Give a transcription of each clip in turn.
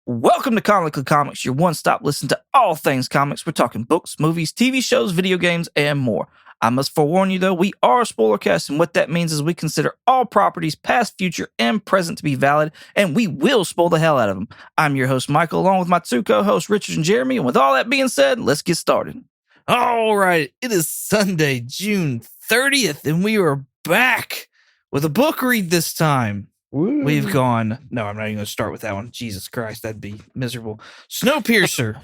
Welcome to Comically Comics, your one-stop listen to all things comics. We're talking books, movies, TV shows, video games, and more. I must forewarn you, though, we are a spoilercast, and what that means is we consider all properties, past, future, and present, to be valid, and we will spoil the hell out of them. I'm your host, Michael, along with my two co-hosts, Richard and Jeremy, and with all that being said, let's get started. All right, it is Sunday, June 30th, and we are back with a book read this time. Woo. We've gone, no, I'm not even going to start with that one. Jesus Christ, that'd be miserable. Snowpiercer.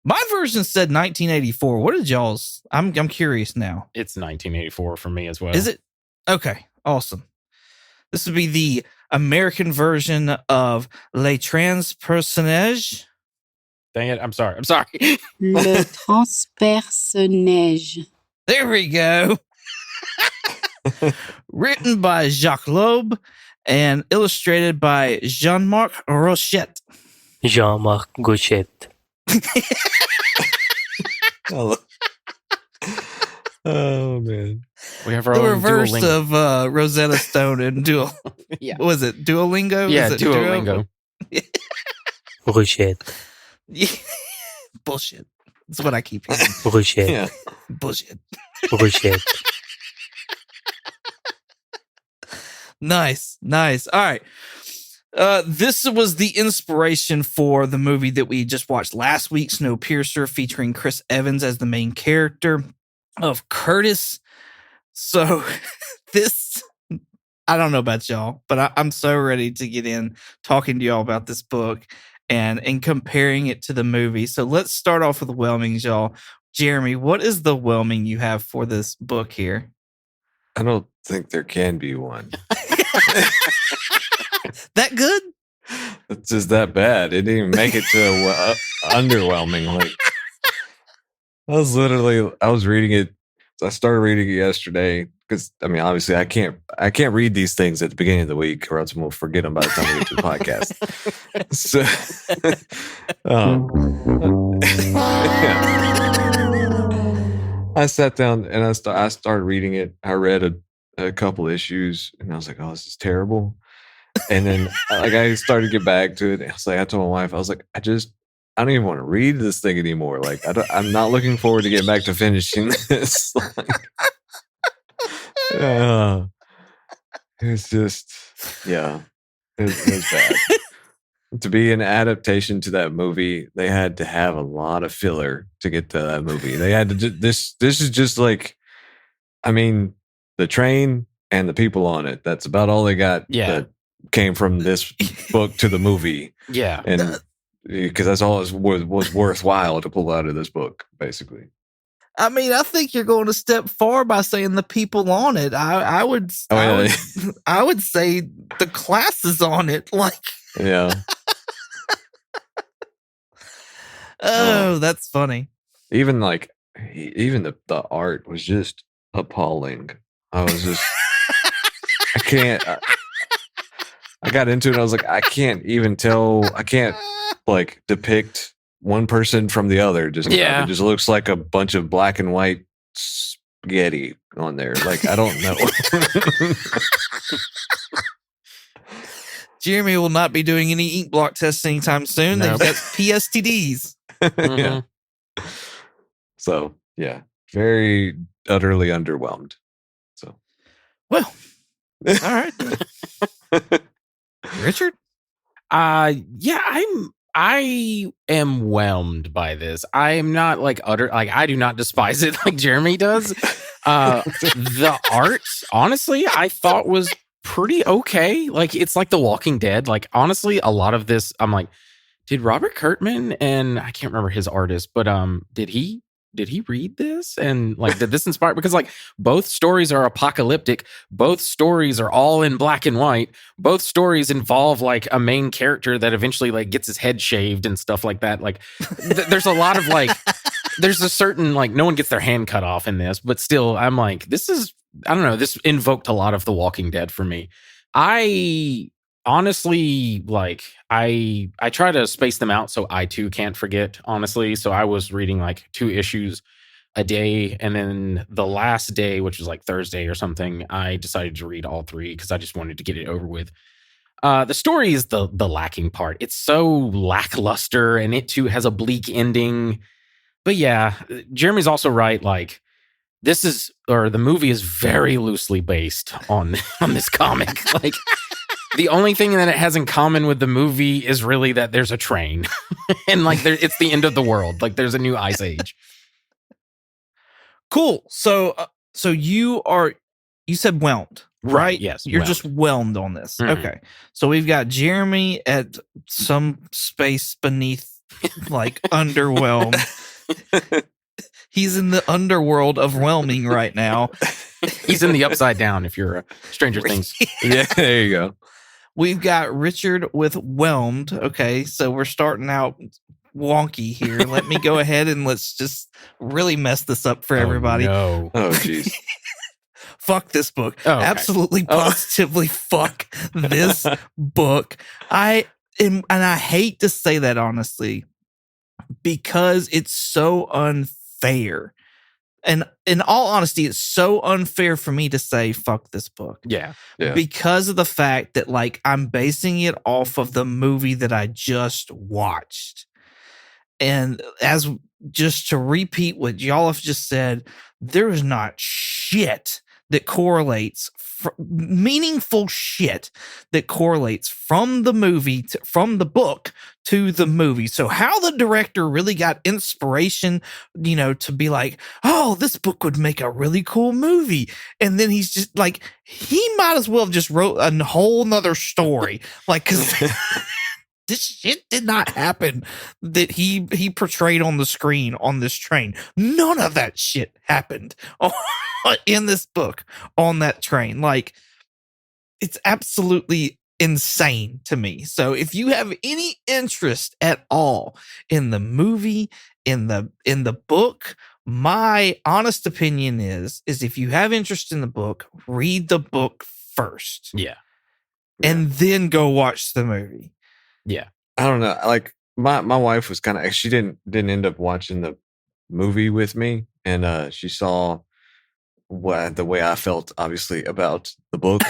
My version said 1984. What did y'all's? I'm curious now. It's 1984 for me as well. Is it? Okay, awesome. This would be the American version of Les Transperceneige. Dang it, I'm sorry. Le Transperceneige. There we go. Written by Jacques Loeb and illustrated by Jean-Marc Rochette. Jean-Marc Gauchette. Oh man. We have our The own reverse Duolingo. of Rosetta Stone and Yeah. What was it? Duolingo? Yeah, Is it Duolingo. Rochette. Bullshit. That's what I keep hearing. Rochette. Yeah. Bullshit. Rochette. Nice. All right. This was the inspiration for the movie that we just watched last week, Snowpiercer, featuring Chris Evans as the main character of Curtis. So this, I don't know about y'all, but I'm so ready to get in talking to y'all about this book and comparing it to the movie. So let's start off with the whelmings, y'all. Jeremy, what is the whelming you have for this book here? I don't think there can be one. That good? It's just that bad. It didn't even make it to underwhelming. Like I was reading it. I started reading it yesterday because I mean, obviously, I can't read these things at the beginning of the week, or else we'll forget them by the time we get to the podcast. So, I sat down and I started reading it. I read a couple issues, and I was like, "Oh, this is terrible." And then, I started to get back to it. I was like, I told my wife, I was like, I don't even want to read this thing anymore. Like, I'm not looking forward to getting back to finishing this. It's just, yeah, it was bad. To be an adaptation to that movie, they had to have a lot of filler to get to that movie. They had to this is just like, I mean, the train and the people on it. That's about all they got. Yeah. That came from this book to the movie. Yeah. And because that's all it was worthwhile to pull out of this book, basically. I mean, I think you're going a step far by saying the people on it. I would say the classes on it. Like, Yeah. oh, that's funny. Even the art was just appalling. I was just, I can't. I got into it. I was like, I can't like depict one person from the other. It just looks like a bunch of black and white spaghetti on there. Like, I don't know. Jeremy will not be doing any ink block tests anytime soon. Nope. They've got PSTDs. Yeah. So yeah, very utterly underwhelmed. So, Well, all right, Richard. Yeah, I am whelmed by this. I am not like I do not despise it like Jeremy does. The art, honestly, I thought was pretty okay. Like, it's like The Walking Dead. Like, honestly, a lot of this, I'm like, did Robert Kirkman, and I can't remember his artist, but did he read this? And like, did this inspire? Because like, both stories are apocalyptic. Both stories are all in black and white. Both stories involve like a main character that eventually like gets his head shaved and stuff like that. Like, there's a lot of like, there's a certain like, no one gets their hand cut off in this, but still, I'm like, this is, I don't know. This invoked a lot of The Walking Dead for me. I honestly, like, I try to space them out so I too can't forget, honestly. So I was reading like 2 issues a day, and then the last day, which was like Thursday or something, I decided to read all 3 because I just wanted to get it over with. The story is the lacking part. It's so lackluster, and it too has a bleak ending. But yeah, Jeremy's also right. Like, the movie is very loosely based on this comic. Like, the only thing that it has in common with the movie is really that there's a train, and like it's the end of the world. Like, there's a new ice age. Cool. So you said whelmed, right? Yes. You're whelmed. just whelmed on this. Mhm. Okay. So we've got Jeremy at some space beneath, like, underwhelmed. He's in the underworld of whelming right now. He's in the upside down if you're a Stranger Things. Yeah, there you go. We've got Richard with whelmed. Okay. So we're starting out wonky here. Let me go ahead and let's just really mess this up for everybody. No. Oh, jeez. Fuck this book. Oh, okay. Absolutely, positively fuck this book. I hate to say that, honestly, because it's so unfair. And in all honesty, it's so unfair for me to say fuck this book. Yeah. Yeah. Because of the fact that, like, I'm basing it off of the movie that I just watched. And as just to repeat what y'all have just said, there is not shit that correlates, meaningful shit that correlates from the movie, from the book to the movie. So how the director really got inspiration, to be like, oh, this book would make a really cool movie. And then he's just like, he might as well have just wrote a whole nother story. Like, because this shit did not happen that he portrayed on the screen on this train. None of that shit happened in this book on that train. Like, it's absolutely insane to me. So if you have any interest at all in the movie, in the book, my honest opinion is if you have interest in the book, read the book first. Yeah. And then go watch the movie. Yeah. I don't know. Like, my wife was kind of, she didn't end up watching the movie with me, and she saw the way I felt, obviously, about the book.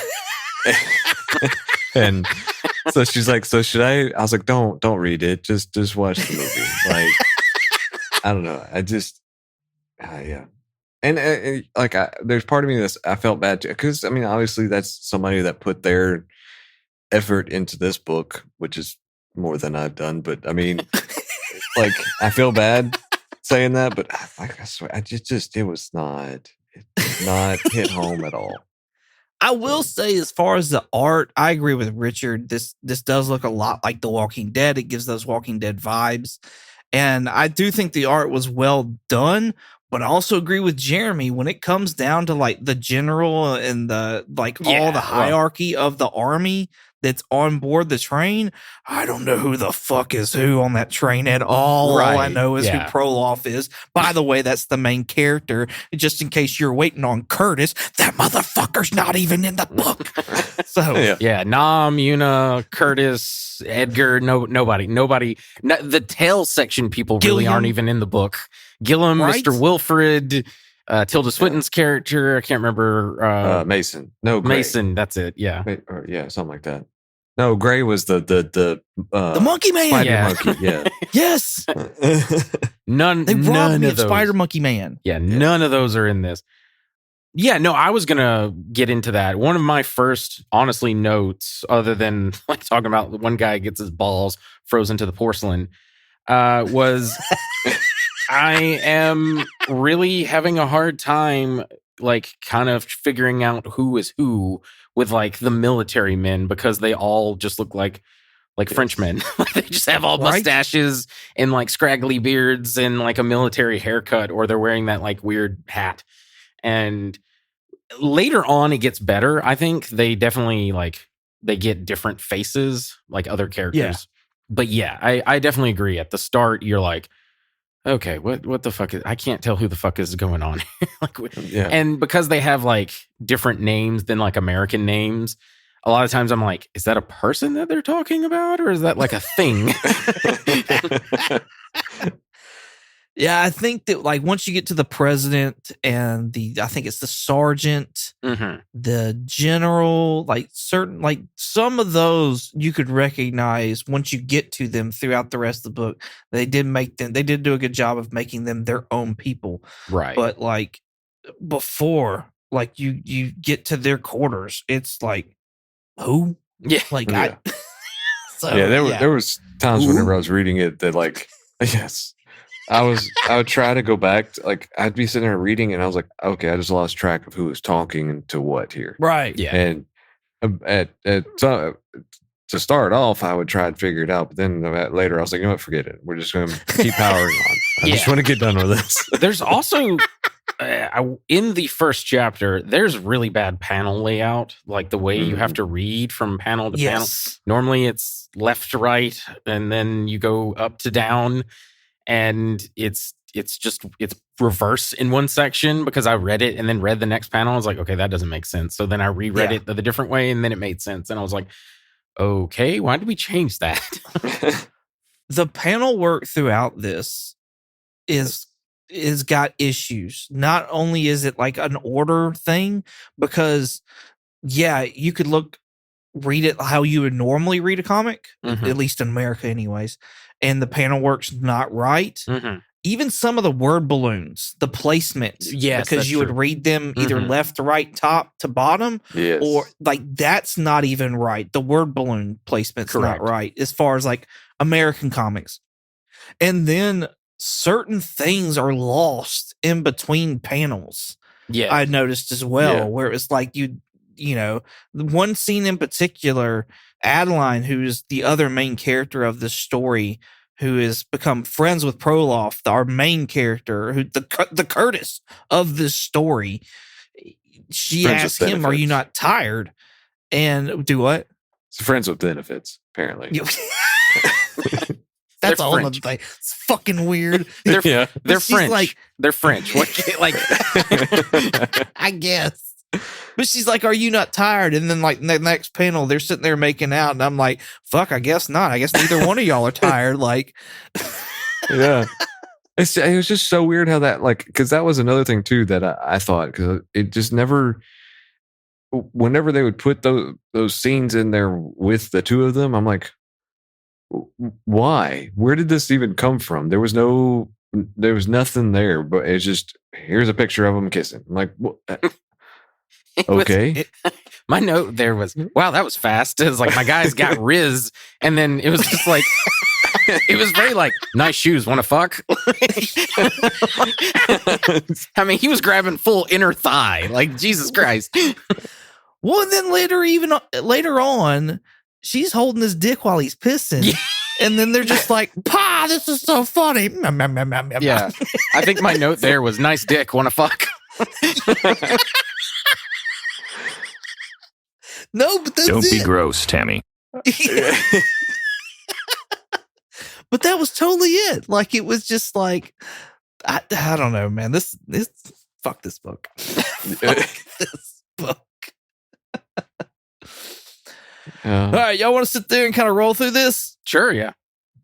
And so she's like, so should I was like, don't read it, just watch the movie. Like, I don't know, I just yeah. And like, there's part of me that's, I felt bad too, because I mean, obviously that's somebody that put their effort into this book, which is more than I've done. But I mean, like, I feel bad saying that, but like, I swear, it did not hit home at all. I will say, as far as the art, I agree with Richard. This does look a lot like The Walking Dead. It gives those Walking Dead vibes. And I do think the art was well done, but I also agree with Jeremy when it comes down to, like, the general and the, like, all the hierarchy of the army that's on board the train. I don't know who the fuck is who on that train at all. Right. All I know is who Yeah. Proloff is. By the way, that's the main character. Just in case you're waiting on Curtis, that motherfucker's not even in the book. So Yeah. Yeah, Nam, Yuna, Curtis, Edgar, nobody. The tail section people really Gilliam. aren't even in the book. Gillum, Right? Mr. Wilfred, Tilda Swinton's character. I can't remember. Mason. No, Gray. Mason, that's it. Yeah. Or, yeah, something like that. No, Gray was the Monkey Man. Spider Yeah. Monkey. Yeah. Yes. None They robbed none me of of those. Spider Monkey Man. Yeah, none of those are in this. Yeah, no, I was gonna get into that. One of my first, honestly, notes, other than like talking about one guy gets his balls frozen to the porcelain, was I am really having a hard time, like, kind of figuring out who is who with, like, the military men, because they all just look like Frenchmen. They just have all Right? mustaches and, like, scraggly beards and, like, a military haircut, or they're wearing that, like, weird hat. And later on, it gets better. I think they definitely, like, they get different faces, like other characters. Yeah. But yeah, I definitely agree. At the start, you're like, okay, what the fuck is, I can't tell who the fuck is going on. Like, Yeah. and because they have, like, different names than, like, American names, a lot of times I'm like, is that a person that they're talking about, or is that like a thing? Yeah, I think that like once you get to the president and I think it's the sergeant, the general, like certain, like some of those you could recognize once you get to them throughout the rest of the book. They did do a good job of making them their own people. Right. But like before, like you get to their quarters, it's like, who? Yeah. Like Yeah. So, there was times whenever I was reading it that like, yes. I would try to go back to, like I'd be sitting there reading and I was like, okay, I just lost track of who was talking and to what here. Right. Yeah. And to start off, I would try and figure it out, but then later I was like, you know what, forget it. We're just going to keep powering on. I just want to get done with this. There's also in the first chapter, there's really bad panel layout, like the way you have to read from panel to panel. Normally it's left to right, and then you go up to down. And it's reverse in one section because I read it and then read the next panel. I was like, okay, that doesn't make sense. So then I reread it the different way and then it made sense. And I was like, okay, why did we change that? The panel work throughout this is got issues. Not only is it like an order thing, because you could read it how you would normally read a comic, at least in America anyways, and the panel work's not right. Even some of the word balloons, the placement, because you would read them either left to right, top to bottom, or like that's not even right. The word balloon placement's not right as far as like American comics. And then certain things are lost in between panels. Yeah, I noticed as well, where it was like you know, the one scene in particular, Adeline, who's the other main character of this story, who has become friends with Proloff, our main character, who the Curtis of this story. She asked him, "Are you not tired?" And do what? It's friends with benefits, apparently. That's all another thing. It's fucking weird. They're French. Like, they're French. What? Like, I guess. But she's like, "Are you not tired?" And then, like, the next panel, they're sitting there making out, and I'm like, "Fuck, I guess not. I guess neither one of y'all are tired." Like, yeah, it was just so weird how that, like, because that was another thing too that I thought, because it just never. Whenever they would put those scenes in there with the two of them, I'm like, why? Where did this even come from? There was nothing there, but it's just, here's a picture of them kissing. I'm like, what? Okay. My note there was, wow, that was fast. It was like, my guys got Riz, and then it was just like, it was very like, nice shoes, want to fuck? I mean, he was grabbing full inner thigh, like, Jesus Christ. Well, and then later on, she's holding his dick while he's pissing. Yeah. And then they're just like, "Pa, this is so funny." Yeah. I think my note there was, nice dick, want to fuck? No, but that's Don't be gross, Tammy. But that was totally it. Like, it was just like, I don't know, man. This fuck this book. Fuck this book. All right, y'all want to sit there and kind of roll through this? Sure, yeah.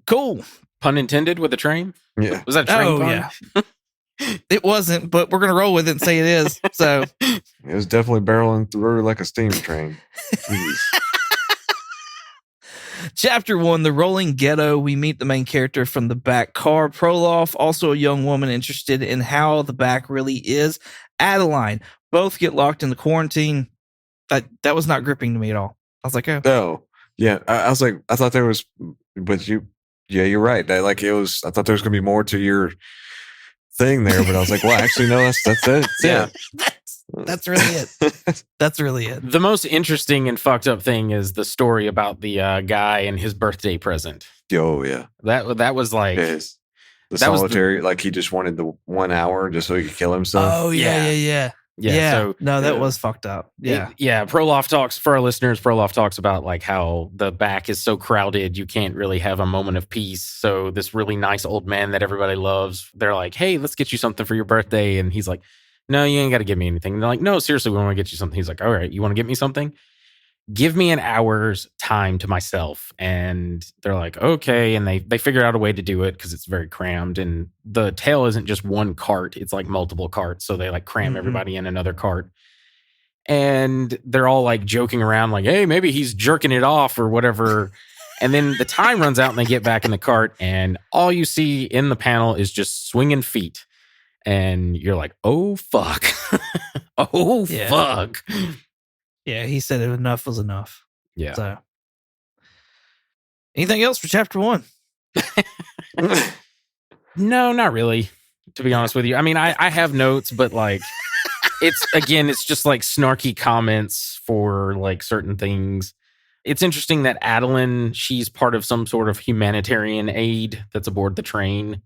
Cool. Pun intended with the train? Yeah. Was that a train pun? Yeah. It wasn't, but we're going to roll with it and say it is. So it was definitely barreling through like a steam train. Chapter 1, The Rolling Ghetto. We meet the main character from the back car, Proloff, also a young woman interested in how the back really is, Adeline. Both get locked in the quarantine. That was not gripping to me at all. I was like, oh. No. Yeah. I was like, I thought there was, but you're right. I thought there was going to be more to your thing there, but I was like, well, actually, no, that's it. Yeah. That's really it. That's really it. The most interesting and fucked up thing is the story about the guy and his birthday present. Oh, yeah. That was like... Yes. The solitary, like he just wanted the 1 hour just so he could kill himself. Oh, yeah. So, no, that was fucked up. Yeah. Proloff talks, for our listeners, Proloff talks about like how the back is so crowded, you can't really have a moment of peace. So this really nice old man that everybody loves, they're like, hey, let's get you something for your birthday. And he's like, no, you ain't got to give me anything. And they're like, no, seriously, we want to get you something. He's like, all right, you want to get me something? give me an hour's time to myself. And they're like, okay. And they figure out a way to do it because it's very crammed. And the tail isn't just one cart, it's like multiple carts. So they like cram everybody in another cart. And they're all like joking around, like, hey, maybe he's jerking it off or whatever. And then the time runs out and they get back in the cart. And all you see in the panel is just swinging feet. And you're like, oh, fuck. Oh, Yeah. fuck. Yeah, he said enough was enough. Yeah. So, anything else for chapter 1? No, not really, to be honest with you. I mean, I have notes, but like, it's just like snarky comments for like certain things. It's interesting that Adeline, she's part of some sort of humanitarian aid that's aboard the train.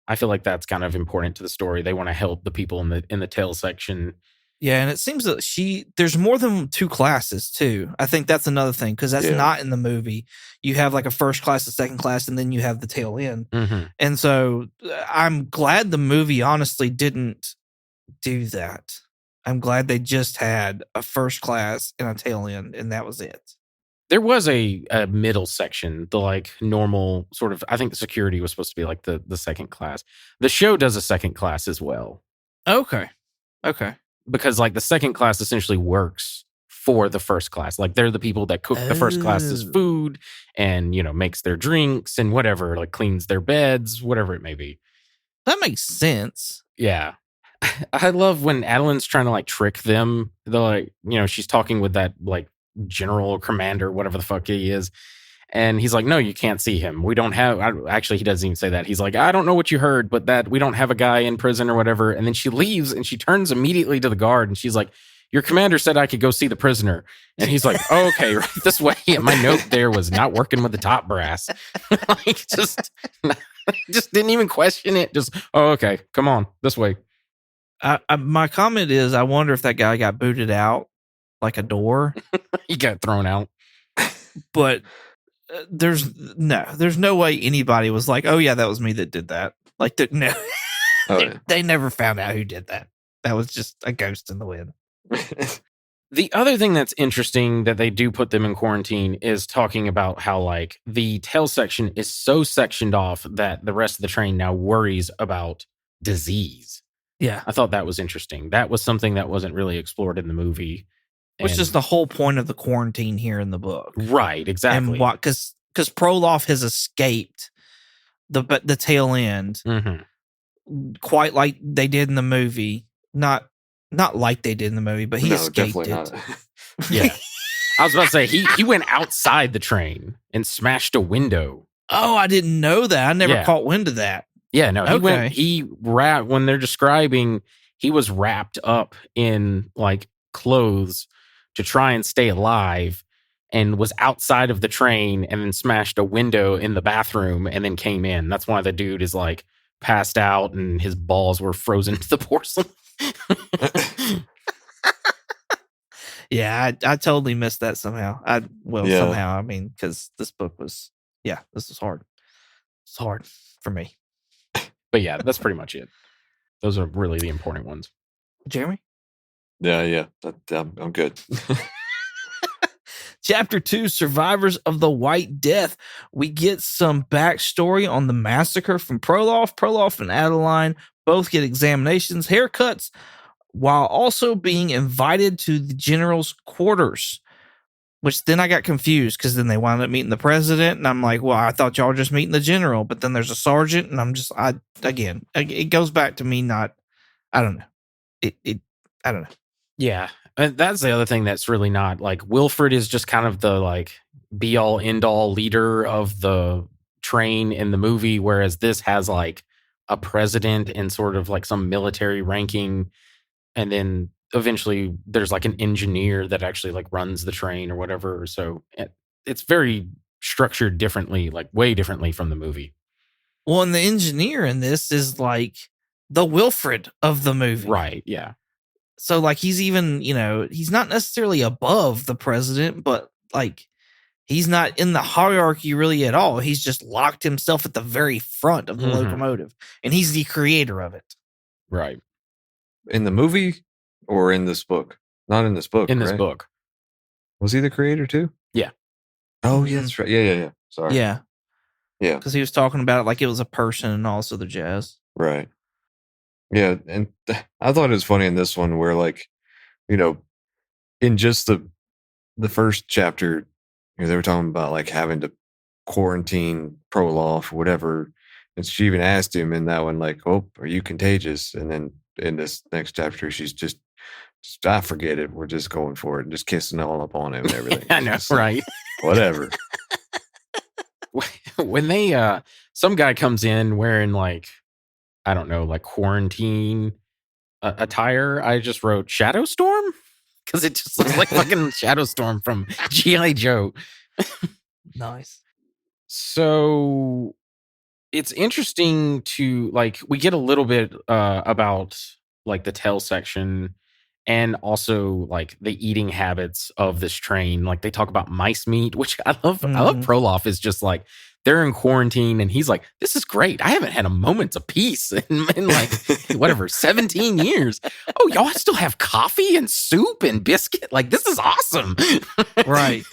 I feel like that's kind of important to the story. They want to help the people in the tail section. Yeah, and it seems that there's more than 2 classes too. I think that's another thing because that's not in the movie. You have like a first class, a second class, and then you have the tail end. And so I'm glad the movie honestly didn't do that. I'm glad they just had a first class and a tail end, and that was it. There was a middle section, the like normal sort of, I think the security was supposed to be like the second class. The show does a second class as well. Okay. Because like the second class essentially works for the first class. Like they're the people that cook the first class's food and, you know, makes their drinks and whatever, like cleans their beds, whatever it may be. That makes sense. Yeah. I love when Adeline's trying to like trick them. They're like, you know, she's talking with that like general or commander, whatever the fuck he is. And he's like, no, you can't see him. We don't have, actually, he doesn't even say that. He's like, I don't know what you heard, but that we don't have a guy in prison or whatever. And then she leaves and she turns immediately to the guard and she's like, your commander said I could go see the prisoner. And he's like, oh, okay, right this way. And my note there was not working with the top brass. Like, just didn't even question it. Just, oh, okay, come on, this way. My comment is, I wonder if that guy got booted out like a door. He got thrown out. But there's no way anybody was like, oh yeah, that was me that did that. Like, no, they never found out who did that. That was just a ghost in the wind. The other thing that's interesting that they do put them in quarantine is talking about how like the tail section is so sectioned off that the rest of the train now worries about disease. Yeah. I thought that was interesting. That was something that wasn't really explored in the movie. Which is the whole point of the quarantine here in the book. Right, exactly. And what, because Proloff has escaped the tail end quite like they did in the movie. Not like they did in the movie, but he escaped it. Not. Yeah. I was about to say, he went outside the train and smashed a window. Oh, I didn't know that. I never caught wind of that. Yeah, no, when they're describing, he was wrapped up in like clothes to try and stay alive and was outside of the train and then smashed a window in the bathroom and then came in. That's why the dude is like passed out and his balls were frozen to the porcelain. Yeah, I totally missed that somehow. Somehow. I mean, because this book was, this was hard. It's hard for me. But yeah, that's pretty much it. Those are really the important ones. Jeremy? Yeah. I'm good. Chapter 2, Survivors of the White Death. We get some backstory on the massacre from Proloff. Proloff and Adeline both get examinations, haircuts, while also being invited to the general's quarters. Which then I got confused because then they wound up meeting the president, and I'm like, well, I thought y'all were just meeting the general, but then there's a sergeant, and I'm just, it goes back to me not, I don't know. I don't know. Yeah. And that's the other thing that's really not, like, Wilfred is just kind of the, like, be-all, end-all leader of the train in the movie, whereas this has, like, a president and sort of, like, some military ranking, and then eventually there's, like, an engineer that actually, like, runs the train or whatever, so it's very structured differently, like, way differently from the movie. Well, and the engineer in this is, like, the Wilfred of the movie. Right, yeah. So, like, he's even, he's not necessarily above the president, but, like, he's not in the hierarchy really at all. He's just locked himself at the very front of the locomotive, and he's the creator of it. Right. In the movie or in this book? Not in this book, In this right? book. Was he the creator too? Yeah. Oh, Mhm. yeah, that's right. Yeah. Sorry. Yeah, Yeah. because he was talking about it like it was a person and also the jazz. Right. Yeah, and I thought it was funny in this one where, like, you know, in just the first chapter, they were talking about like having to quarantine Proloff or whatever, and she even asked him in that one, like, "Oh, are you contagious?" And then in this next chapter, she's just I forget it. We're just going for it and just kissing all up on him and everything. I know, It's like, right? whatever. When they some guy comes in wearing like, I don't know, like quarantine attire, I just wrote Shadow Storm because it just looks like fucking Shadow Storm from G.I. Joe. Nice. So it's interesting to like, we get a little bit about like the tail section and also like the eating habits of this train. Like they talk about mice meat, which I love. I love Mhm. Proloff is just like, they're in quarantine and he's like, this is great. I haven't had a moment's of peace in like whatever 17 years. Oh, y'all still have coffee and soup and biscuit. Like this is awesome. Right.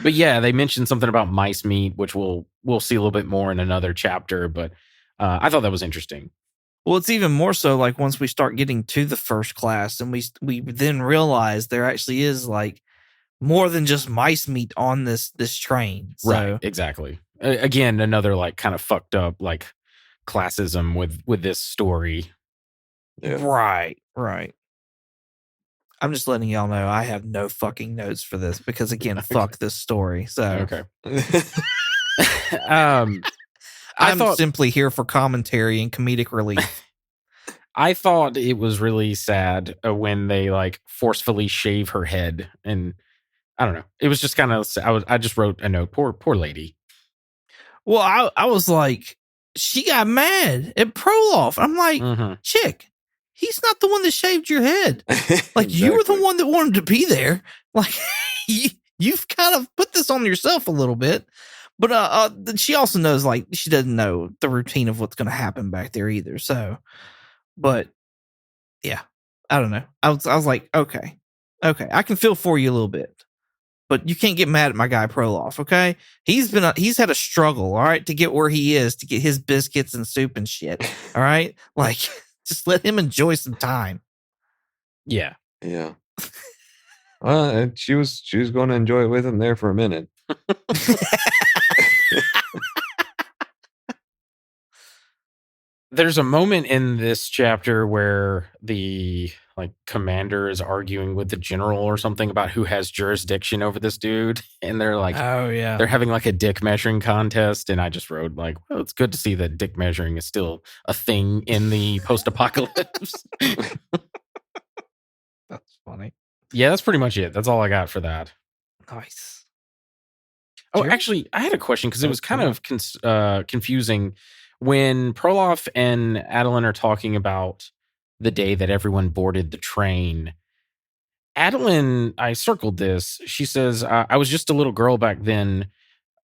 But yeah, they mentioned something about mice meat, which we'll see a little bit more in another chapter. But I thought that was interesting. Well, it's even more so like once we start getting to the first class, and we then realize there actually is like more than just mice meat on this train. So, Right, exactly. Again, another like kind of fucked up like classism with this story. Yeah. Right. I'm just letting y'all know I have no fucking notes for this because again, fuck this story. So Okay. I I'm thought simply here for commentary and comedic relief. I thought it was really sad when they like forcefully shave her head, and I don't know. It was just kind of I just wrote a note. Poor lady. Well, I was like, she got mad at Proloff. I'm like, Mhm. chick, he's not the one that shaved your head. Like you were the Exactly. one that wanted to be there. Like you've kind of put this on yourself a little bit. But she also knows like she doesn't know the routine of what's going to happen back there either. So, but yeah, I don't know. I was like, okay, I can feel for you a little bit. But you can't get mad at my guy Proloff, okay? He's had a struggle, all right, to get where he is, to get his biscuits and soup and shit, all right? Like, just let him enjoy some time. Yeah. Yeah. And she was going to enjoy it with him there for a minute. There's a moment in this chapter where the like commander is arguing with the general or something about who has jurisdiction over this dude, and they're like, Oh yeah. they're having like a dick measuring contest, and I just wrote like, well, it's good to see that dick measuring is still a thing in the post-apocalypse. That's funny. Yeah, that's pretty much it. That's all I got for that. Nice. Oh, Jerry? actually, I had a question because it Oh, was kind go of confusing when Proloff and Adeline are talking about the day that everyone boarded the train. Adeline, I circled this. She says, I was just a little girl back then,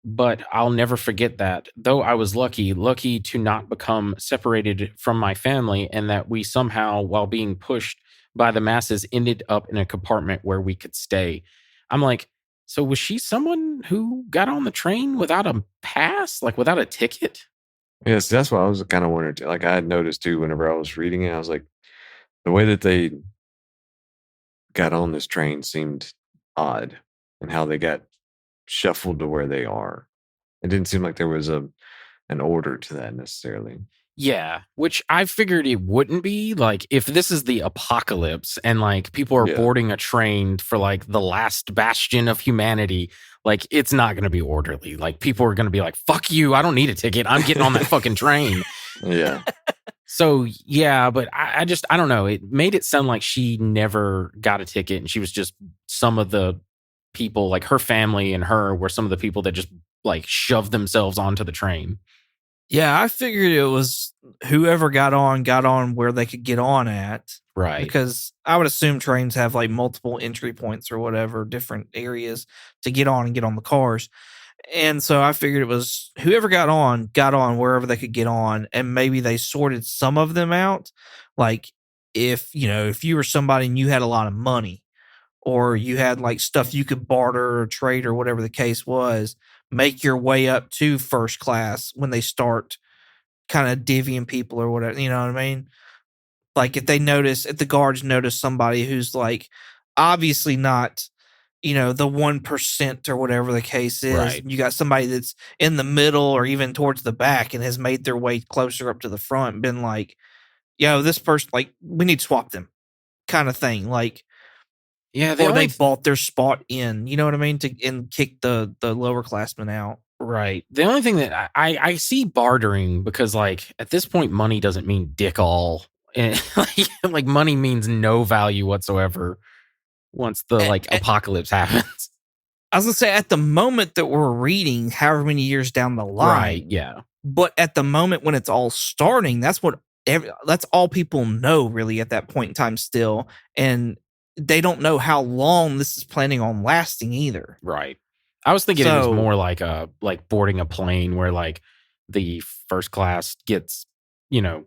but I'll never forget that. Though I was lucky to not become separated from my family, and that we somehow, while being pushed by the masses, ended up in a compartment where we could stay. I'm like, so was she someone who got on the train without a pass, like without a ticket? Yes, that's what I was kind of wondering too. Like I had noticed too whenever I was reading it, I was like, the way that they got on this train seemed odd, and how they got shuffled to where they are. It didn't seem like there was an order to that necessarily. Yeah, which I figured it wouldn't be. Like, if this is the apocalypse and like people are Yeah. boarding a train for like the last bastion of humanity, like it's not going to be orderly. Like, people are going to be like, fuck you, I don't need a ticket. I'm getting on that fucking train. Yeah. So, yeah, but I don't know. It made it sound like she never got a ticket and she was just some of the people, like her family and her were some of the people that just like shoved themselves onto the train. Yeah, I figured it was whoever got on where they could get on at. Right. Because I would assume trains have like multiple entry points or whatever, different areas to get on and get on the cars. And so I figured it was whoever got on wherever they could get on. And maybe they sorted some of them out. Like if you were somebody and you had a lot of money, or you had like stuff you could barter or trade or whatever the case was, make your way up to first class when they start kind of divvying people or whatever. You know what I mean? Like if the guards notice somebody who's like obviously not, the 1% or whatever the case is, Right. you got somebody that's in the middle or even towards the back and has made their way closer up to the front and been like, this person, like, we need to swap them kind of thing. Like, Yeah, or they bought their spot in, you know what I mean? And kick the lower classmen out. Right. The only thing that I see bartering, because like at this point, money doesn't mean dick all. And like money means no value whatsoever once the apocalypse happens. I was gonna say at the moment that we're reading, however many years down the line, Right? Yeah. But at the moment when it's all starting, that's all people know really at that point in time still, and they don't know how long this is planning on lasting either. Right. I was thinking it was more like boarding a plane where like the first class gets,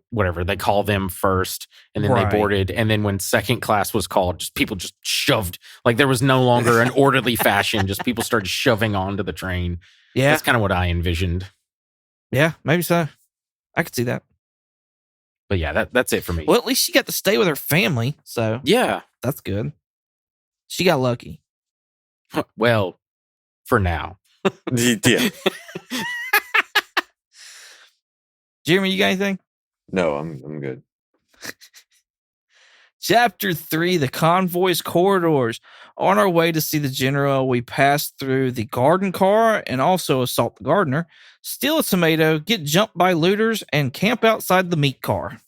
whatever they call them first, and then they boarded, and then when second class was called, people just shoved, like there was no longer an orderly fashion, just people started shoving onto the train. Yeah, that's kind of what I envisioned. Yeah, maybe so. I could see that. But yeah, that's it for me. Well, at least she got to stay with her family, so yeah, that's good. She got lucky. Well, for now. Yeah. Jeremy, you got anything? No, I'm good. Chapter 3, The Convoy's Corridors. On our way to see the general, we pass through the garden car and also assault the gardener, steal a tomato, get jumped by looters, and camp outside the meat car.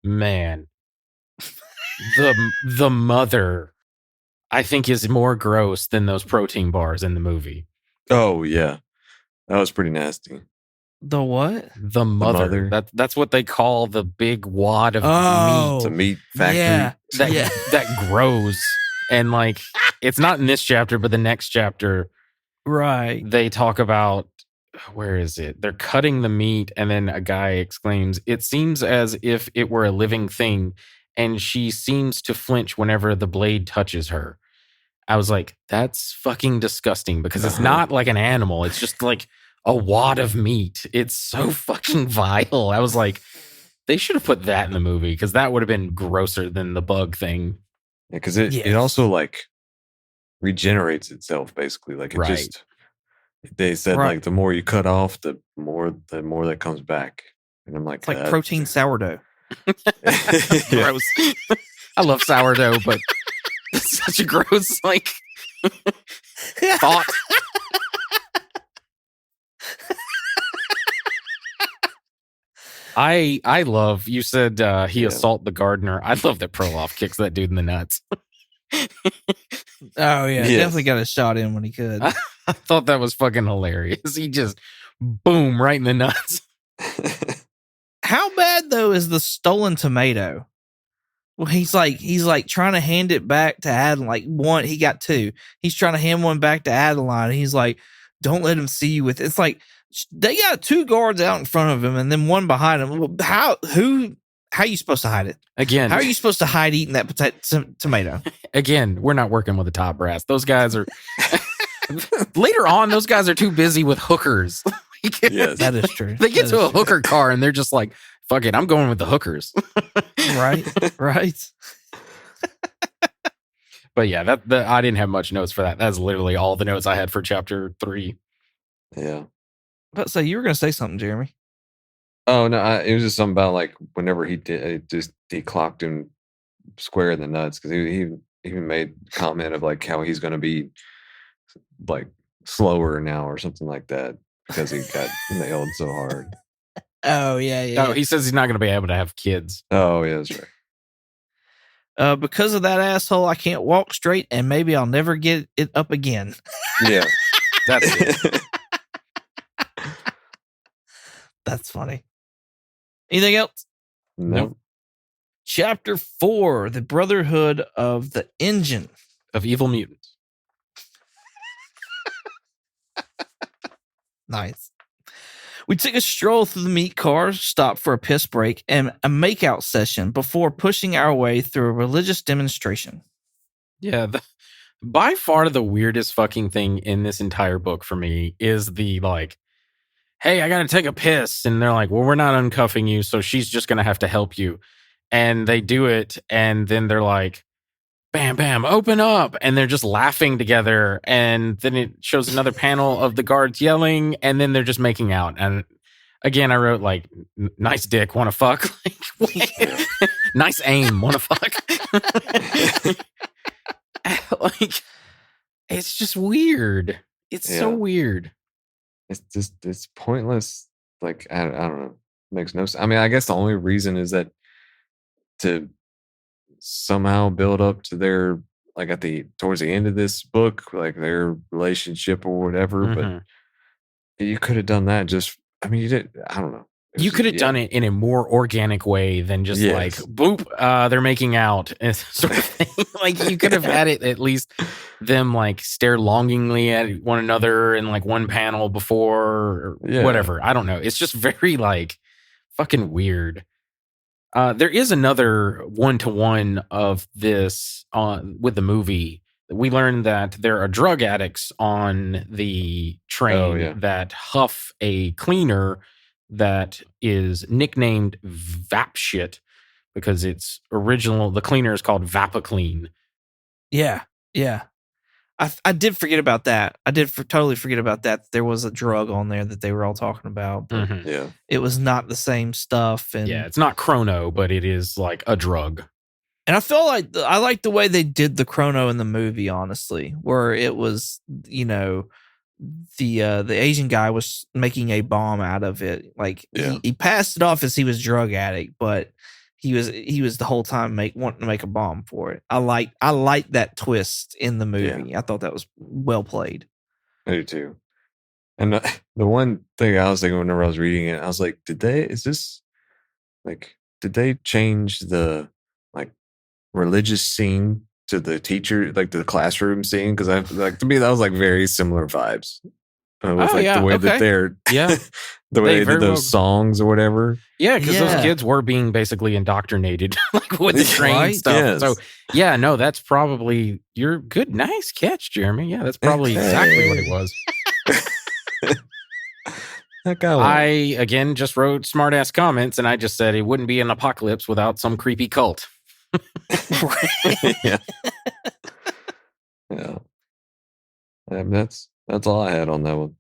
Man. The mother, I think, is more gross than those protein bars in the movie. Oh, yeah. That was pretty nasty. The what? The mother. That's what they call the big wad of meat. It's a meat factory. Yeah. That grows. And like, it's not in this chapter, but the next chapter, right? They talk about, where is it? They're cutting the meat, and then a guy exclaims, "It seems as if it were a living thing, and she seems to flinch whenever the blade touches her." I was like, that's fucking disgusting, because it's not like an animal. It's just like a wad of meat. It's so fucking vile. I was like, they should have put that in the movie, because that would have been grosser than the bug thing. Yeah, because it also like regenerates itself, basically. Like it just, they said like the more you cut off, the more that comes back. And I'm like, it's like protein sourdough. Gross. I love sourdough, but it's such a gross like thought. I love, you said he assault the gardener. I love that Perloff kicks that dude in the nuts. Oh yeah, definitely got a shot in when he could. I thought that was fucking hilarious. He just boom right in the nuts. How bad though is the stolen tomato? Well, he's like trying to hand it back to Adeline. Like one, he got two. He's trying to hand one back to Adeline. And he's like, "Don't let him see you with it." It's like they got two guards out in front of him and then one behind him. How are you supposed to hide it? Again, how are you supposed to hide eating that tomato? Again, we're not working with the top brass. Those guys are later on. Those guys are too busy with hookers. Yes, that is true. They get to a hooker car and they're just like, "Fuck it, I'm going with the hookers." right. But yeah, that I didn't have much notes for that. That's literally all the notes I had for chapter 3. Yeah. But so you were going to say something, Jeremy? Oh no, it was just something about like whenever he clocked him square in the nuts, because he even made comment of like how he's going to be like slower now or something like that because he got nailed so hard. Oh yeah. Oh, he says he's not going to be able to have kids. Oh yeah, that's right. Because of that asshole, I can't walk straight, and maybe I'll never get it up again. Yeah, that's it. That's funny. Anything else? Nope. Chapter 4, The Brotherhood of the Engine. Of Evil Mutants. Nice. We took a stroll through the meat car, stopped for a piss break, and a makeout session before pushing our way through a religious demonstration. Yeah, by far the weirdest fucking thing in this entire book for me is the like, hey, I gotta take a piss. And they're like, well, we're not uncuffing you, so she's just gonna have to help you. And they do it, and then they're like, bam, bam, open up. And they're just laughing together. And then it shows another panel of the guards yelling, and then they're just making out. And again, I wrote like, nice dick, wanna fuck? Like, nice aim, wanna fuck? Like, it's just weird. It's so Yeah. weird. It's pointless. Like I don't know. Makes no sense. I mean, I guess the only reason is that to somehow build up to their like at the towards the end of this book, like their relationship or whatever. Mhm. But you could have done that. Just I mean, you did. I don't know. You could have done it in a more organic way than just like, Yes. boop, they're making out sort of thing. Like, you could have had it at least them like stare longingly at one another in like one panel before or Yeah. whatever. I don't know. It's just very like fucking weird. There is another 1-to-1 of this with the movie. We learned that there are drug addicts on the train yeah. that huff a cleaner that is nicknamed Vapshit because it's original. The cleaner is called Vapaclean. Yeah. I did forget about that. I did totally forget about that. There was a drug on there that they were all talking about, but Mhm. Yeah. it was not the same stuff. And Yeah, it's not Chrono, but it is like a drug. And I feel like I like the way they did the chrono in the movie, honestly, where it was, the Asian guy was making a bomb out of it. Like Yeah. he passed it off as he was drug addict, but he was the whole time wanting to make a bomb for it. I like that twist in the movie. I thought that was well played. I do too. And the one thing I was thinking whenever I was reading it, I was like, did they change the like religious scene to the teacher, like the classroom scene? Because I like to me that was like very similar vibes. With the way that they're the way they did those songs or whatever. Yeah, because those kids were being basically indoctrinated like with the train stuff. Yes. So yeah, no, that's probably your good, nice catch, Jeremy. Yeah, that's probably exactly what it was. That guy. I again just wrote smart ass comments, and I just said it wouldn't be an apocalypse without some creepy cult. Yeah. Yeah. That's all I had on that one.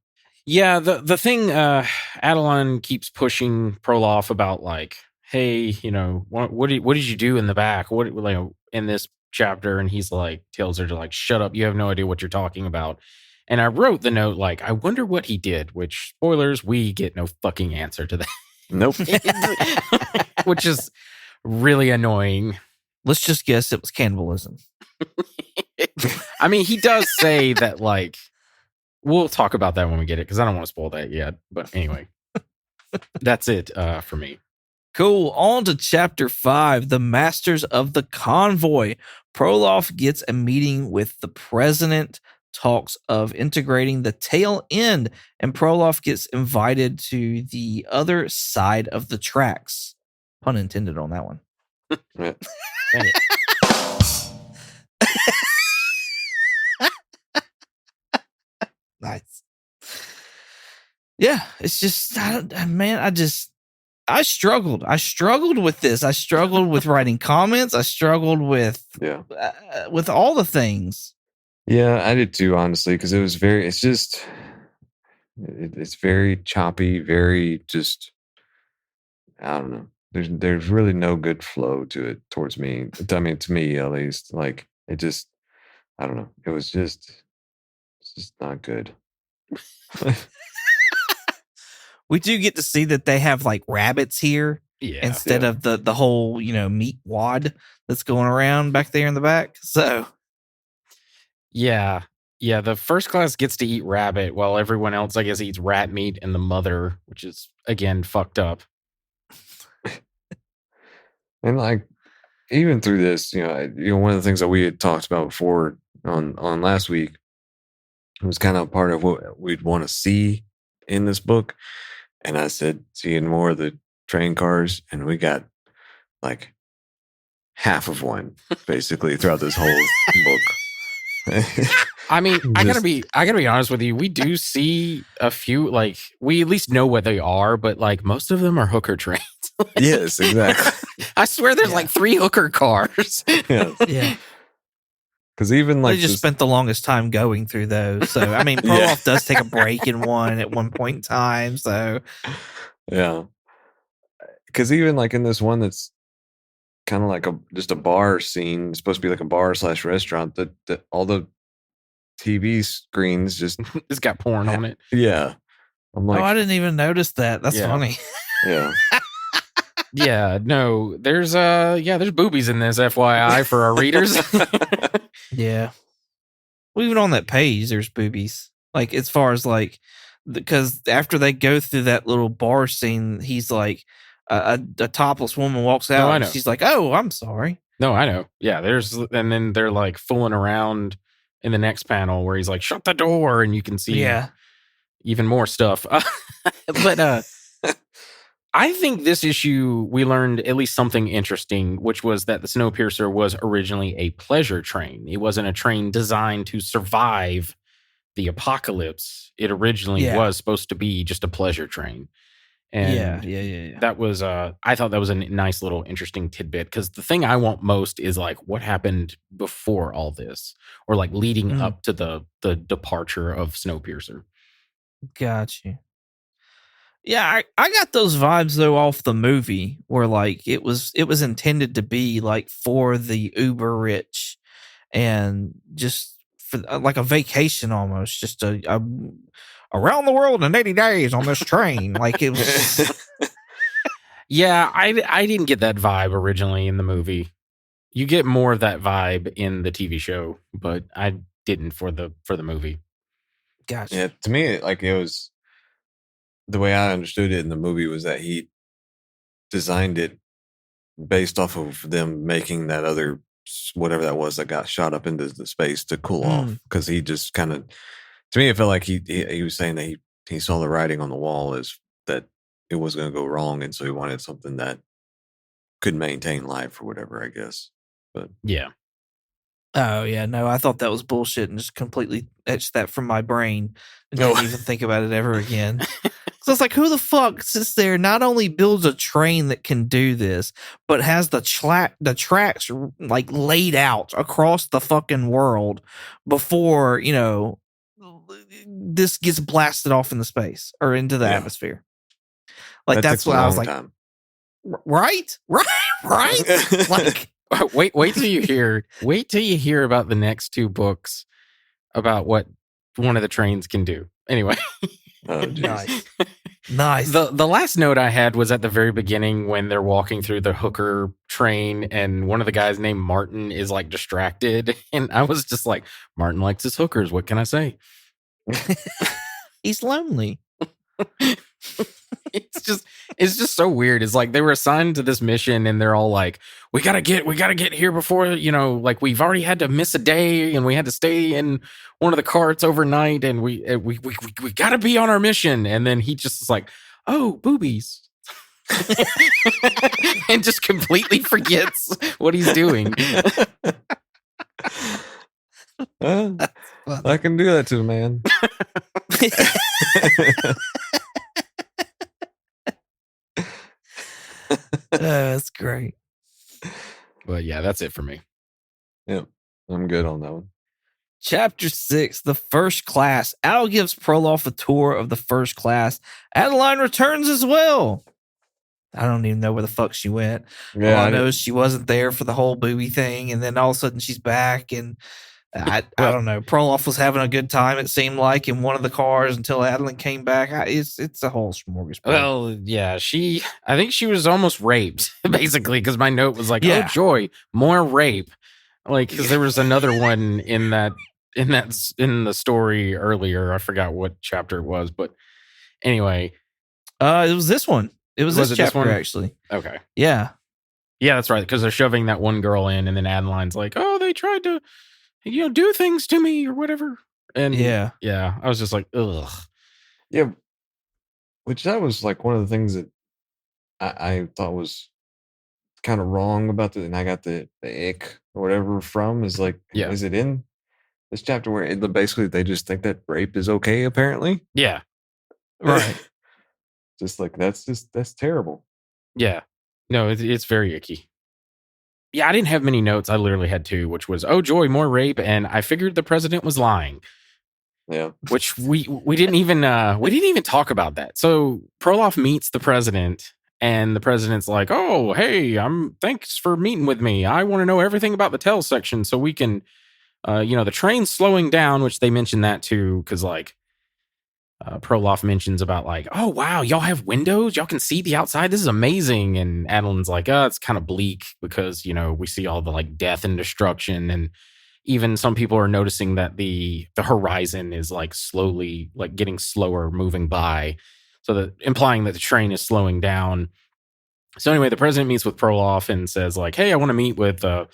Yeah, the thing Adeline keeps pushing Proloff about, like, hey, what did you do in the back? What in this chapter? And he's like, tells her to like, shut up, you have no idea what you're talking about. And I wrote the note like, I wonder what he did. Which, spoilers, we get no fucking answer to that. Nope. Which is really annoying. Let's just guess it was cannibalism. I mean, he does say that, like, we'll talk about that when we get it, because I don't want to spoil that yet. But anyway, that's it for me. Cool. On to chapter 5, the Masters of the Convoy. Proloff gets a meeting with the president, talks of integrating the tail end, and Proloff gets invited to the other side of the tracks. Pun intended on that one. Yeah. Dang it. Nice. Yeah, it's just, I struggled. I struggled with this. I struggled with writing comments. I struggled with all the things. Yeah, I did too, honestly, because it's very choppy, very just, I don't know. There's really no good flow to it towards me. I mean, to me at least, like it just, I don't know. It's just not good. We do get to see that they have like rabbits here instead of the whole, meat wad that's going around back there in the back. So yeah, the first class gets to eat rabbit while everyone else, I guess, eats rat meat and the mother, which is again fucked up. And like even through this, one of the things that we had talked about before on last week was kind of part of what we'd want to see in this book. And I said, seeing more of the train cars, and we got like half of one, basically, throughout this whole book. I mean, I gotta Just- be honest with you. We do see a few, like, we at least know what they are, but like most of them are hooker trains. Yes, exactly. I swear there's like 3 hooker cars. Yeah. Yeah. Because even like They just this- spent the longest time going through those. So, I mean, Yeah. Proloff does take a break in one at one point in time. So, Yeah. Because even like in this one that's kind of like just a bar scene, it's supposed to be like a bar / restaurant, that all the TV screens just It's got porn on it. yeah. I'm like, oh, I didn't even notice that. That's Yeah. funny. yeah. Yeah, no, there's boobies in this, FYI, for our readers. Yeah. Well, even on that page, there's boobies. Like, as far as like, because after they go through that little bar scene, he's like, a topless woman walks out. I and know. she's like, "Oh, I'm sorry." No, I know. Yeah, and then they're like fooling around in the next panel where he's like, "Shut the door," and you can see even more stuff. But I think this issue we learned at least something interesting, which was that the Snowpiercer was originally a pleasure train. It wasn't a train designed to survive the apocalypse. It originally was supposed to be just a pleasure train. And yeah. that was I thought that was a nice little interesting tidbit, because the thing I want most is like what happened before all this, or like leading up to the departure of Snowpiercer. Got you. Yeah, I got those vibes though off the movie, where like it was intended to be like for the uber rich, and just for like a vacation almost, just a around the world in 80 days on this train. Like it was. Yeah, I didn't get that vibe originally in the movie. You get more of that vibe in the TV show, but I didn't for the movie. Gotcha. Yeah, to me, like it was the way I understood it in the movie was that he designed it based off of them making that other whatever that was that got shot up into the space to cool off. Because he just kind of, to me, it felt like he was saying that he saw the writing on the wall is that it was going to go wrong, and so he wanted something that could maintain life or whatever, I guess. But Yeah. Oh yeah, no, I thought that was bullshit and just completely etched that from my brain and didn't even think about it ever again. So it's like, who the fuck sits there, not only builds a train that can do this, but has the tracks like laid out across the fucking world before, this gets blasted off into space or into the atmosphere. Like that's what I was like. Time. Right? Like, wait till you hear about the next 2 books about what one of the trains can do. Anyway. Oh, geez. Nice. The last note I had was at the very beginning when they're walking through the hooker train and one of the guys named Martin is like distracted, and I was just like, Martin likes his hookers. What can I say? He's lonely. It's just so weird. It's like they were assigned to this mission and they're all like, we gotta get here before, like we've already had to miss a day and we had to stay in one of the carts overnight and we gotta be on our mission. And then he just is like, oh, boobies. And just completely forgets what he's doing. I can do that to a man. That's great. But yeah, that's it for me. Yep, I'm good on that one. Chapter 6, The First Class. Al gives Proloff a tour of the first class. Adeline returns as well. I don't even know where the fuck she went. Yeah, All I know is she wasn't there for the whole booby thing, and then all of a sudden she's back, and I don't know. Proloff was having a good time, it seemed like, in one of the cars until Adeline came back. It's a whole smorgasbord. Well, yeah, I think she was almost raped, basically, because my note was like, Yeah. oh, joy, more rape. Like, because there was another one in the story earlier. I forgot what chapter it was, but anyway. It was this one. It was this this chapter, one? actually. Okay. Yeah. Yeah, that's right, because they're shoving that one girl in, and then Adeline's like, oh, they tried to, do things to me or whatever. And Yeah. I was just like, ugh. Yeah, which that was like one of the things that I thought was kind of wrong about and I got the ick or whatever from is like, Yeah. is it in this chapter where basically they just think that rape is okay? Apparently, Yeah. Right. Just like that's terrible. Yeah. No, it's very icky. Yeah, I didn't have many notes. I literally had 2, which was, oh joy, more rape, and I figured the president was lying. Yeah. Which we didn't even talk about that. So Proloff meets the president, and the president's like, "Oh, hey, thanks for meeting with me. I want to know everything about the tell section so we can, the train's slowing down," which they mentioned that too, because like Proloff mentions about like, "Oh wow, y'all have windows, y'all can see the outside. This is amazing." And Adeline's like, it's kind of bleak because we see all the like death and destruction, and even some people are noticing that the horizon is like slowly like getting slower moving by, so that implying that the train is slowing down. So anyway, the president meets with Proloff and says like, "Hey, I want to meet with I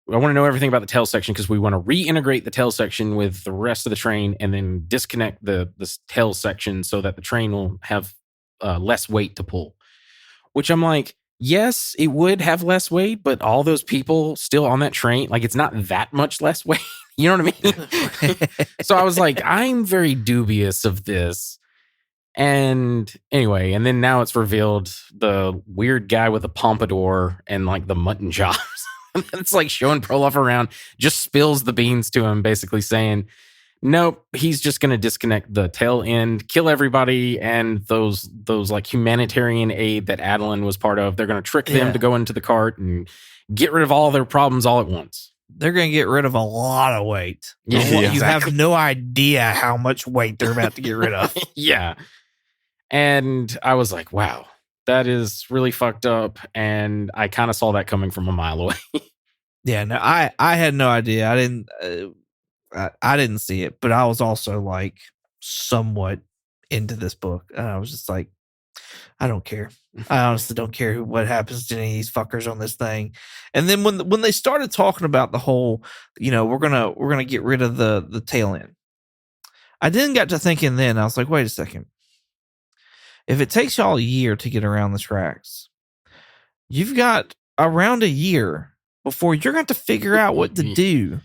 want to know everything about the tail section because we want to reintegrate the tail section with the rest of the train and then disconnect the tail section so that the train will have less weight to pull." Which I'm like, yes, it would have less weight, but all those people still on that train, like it's not that much less weight. You know what I mean? So I was like, I'm very dubious of this. And anyway, and then now it's revealed the weird guy with the pompadour and like the mutton chops. It's like showing Proloff around, just spills the beans to him, basically saying, nope, he's just going to disconnect the tail end, kill everybody, and those like humanitarian aid that Adeline was part of, they're going to trick them to go into the cart and get rid of all their problems all at once. They're going to get rid of a lot of weight. Yeah, You have no idea how much weight they're about to get rid of. Yeah. And I was like, wow, that is really fucked up. And I kind of saw that coming from a mile away. Yeah, no, I had no idea. I didn't see it, but I was also like somewhat into this book. And I was just like, I don't care. I honestly don't care what happens to any of these fuckers on this thing. And then when they started talking about the whole, we're gonna get rid of the tail end, I then got to thinking. Then I was like, wait a second. If it takes y'all a year to get around the tracks, you've got around a year before you're going to figure out what to do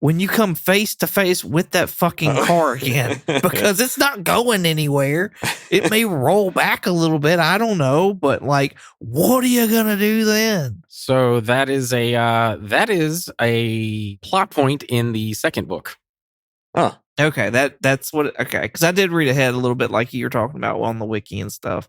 when you come face to face with that fucking car again, because it's not going anywhere. It may roll back a little bit. I don't know, but like, what are you going to do then? So that is a plot point in the second book. Oh, okay. That's what. Okay, because I did read ahead a little bit, like you were talking about on the wiki and stuff,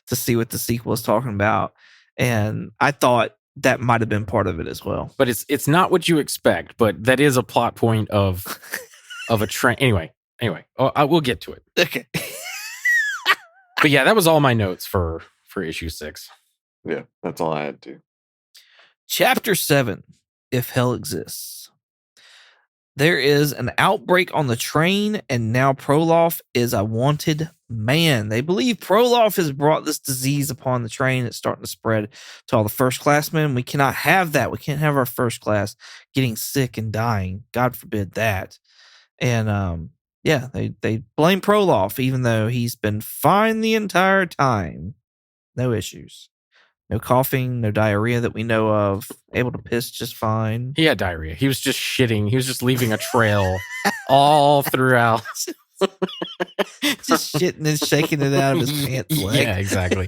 to see what the sequel is talking about, and I thought that might have been part of it as well. But it's not what you expect. But that is a plot point of a train. Anyway, we'll get to it. Okay. But yeah, that was all my notes for issue 6. yeah, that's all I had to. Chapter 7, If Hell Exists. There is an outbreak on the train, and now Proloff is a wanted man. They believe Proloff has brought this disease upon the train. It's starting to spread to all the first classmen. We cannot have that. We can't have our first class getting sick and dying. God forbid that. And they blame Proloff, even though he's been fine the entire time. No issues. No coughing, no diarrhea that we know of. Able to piss just fine. He had diarrhea. He was just shitting. He was just leaving a trail all throughout. Just shitting and shaking it out of his pants leg. Yeah, exactly.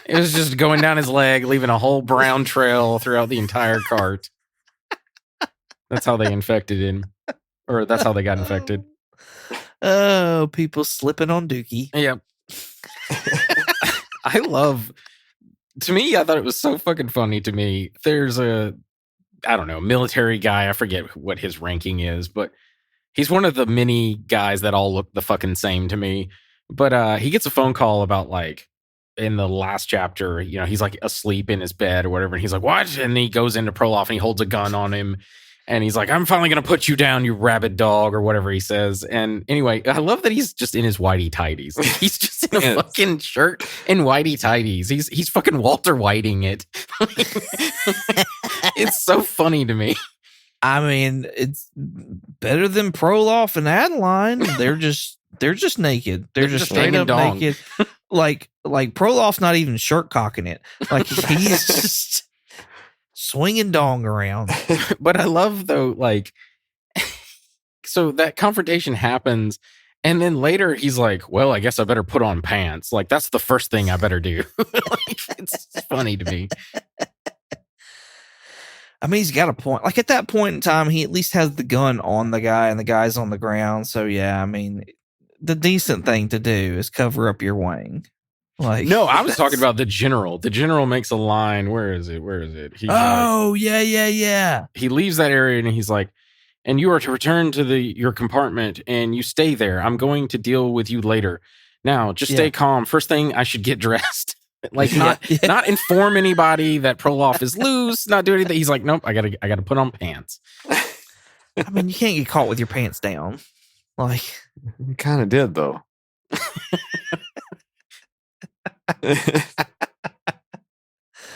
It was just going down his leg, leaving a whole brown trail throughout the entire cart. That's how they infected him. Or that's how they got infected. Oh, people slipping on Dookie. Yep. I thought it was so fucking funny to me. There's military guy. I forget what his ranking is, but he's one of the many guys that all look the fucking same to me. But he gets a phone call about like in the last chapter, he's like asleep in his bed or whatever. And he's like, what? And he goes into Proloff and he holds a gun on him. And he's like, I'm finally going to put you down, you rabid dog, or whatever he says. And anyway, I love that he's just in his whitey tighties. He's just in a fucking shirt and whitey tighties. He's fucking Walter Whiting it. It's so funny to me. I mean, it's better than Proloff and Adeline. They're just naked. They're just straight up naked. like Prolof's not even shirt cocking it. Like he's just swinging dong around. But I love though, like, so that confrontation happens, and then later he's like, "Well, I guess I better put on pants." Like that's the first thing I better do. Like, it's funny to me. I mean, he's got a point. Like at that point in time, he at least has the gun on the guy, and the guy's on the ground. So yeah, I mean, the decent thing to do is cover up your wang. Like, No, I was talking about the general. The general makes a line. Where is it? He's yeah. he leaves that area and he's like, "And you are to return to your compartment and you stay there. I'm going to deal with you later. Now, just stay calm. First thing, I should get dressed." Like not inform anybody that Proloff is loose, not do anything. He's like, "Nope, I gotta put on pants." I mean, you can't get caught with your pants down. Like, You kind of did though.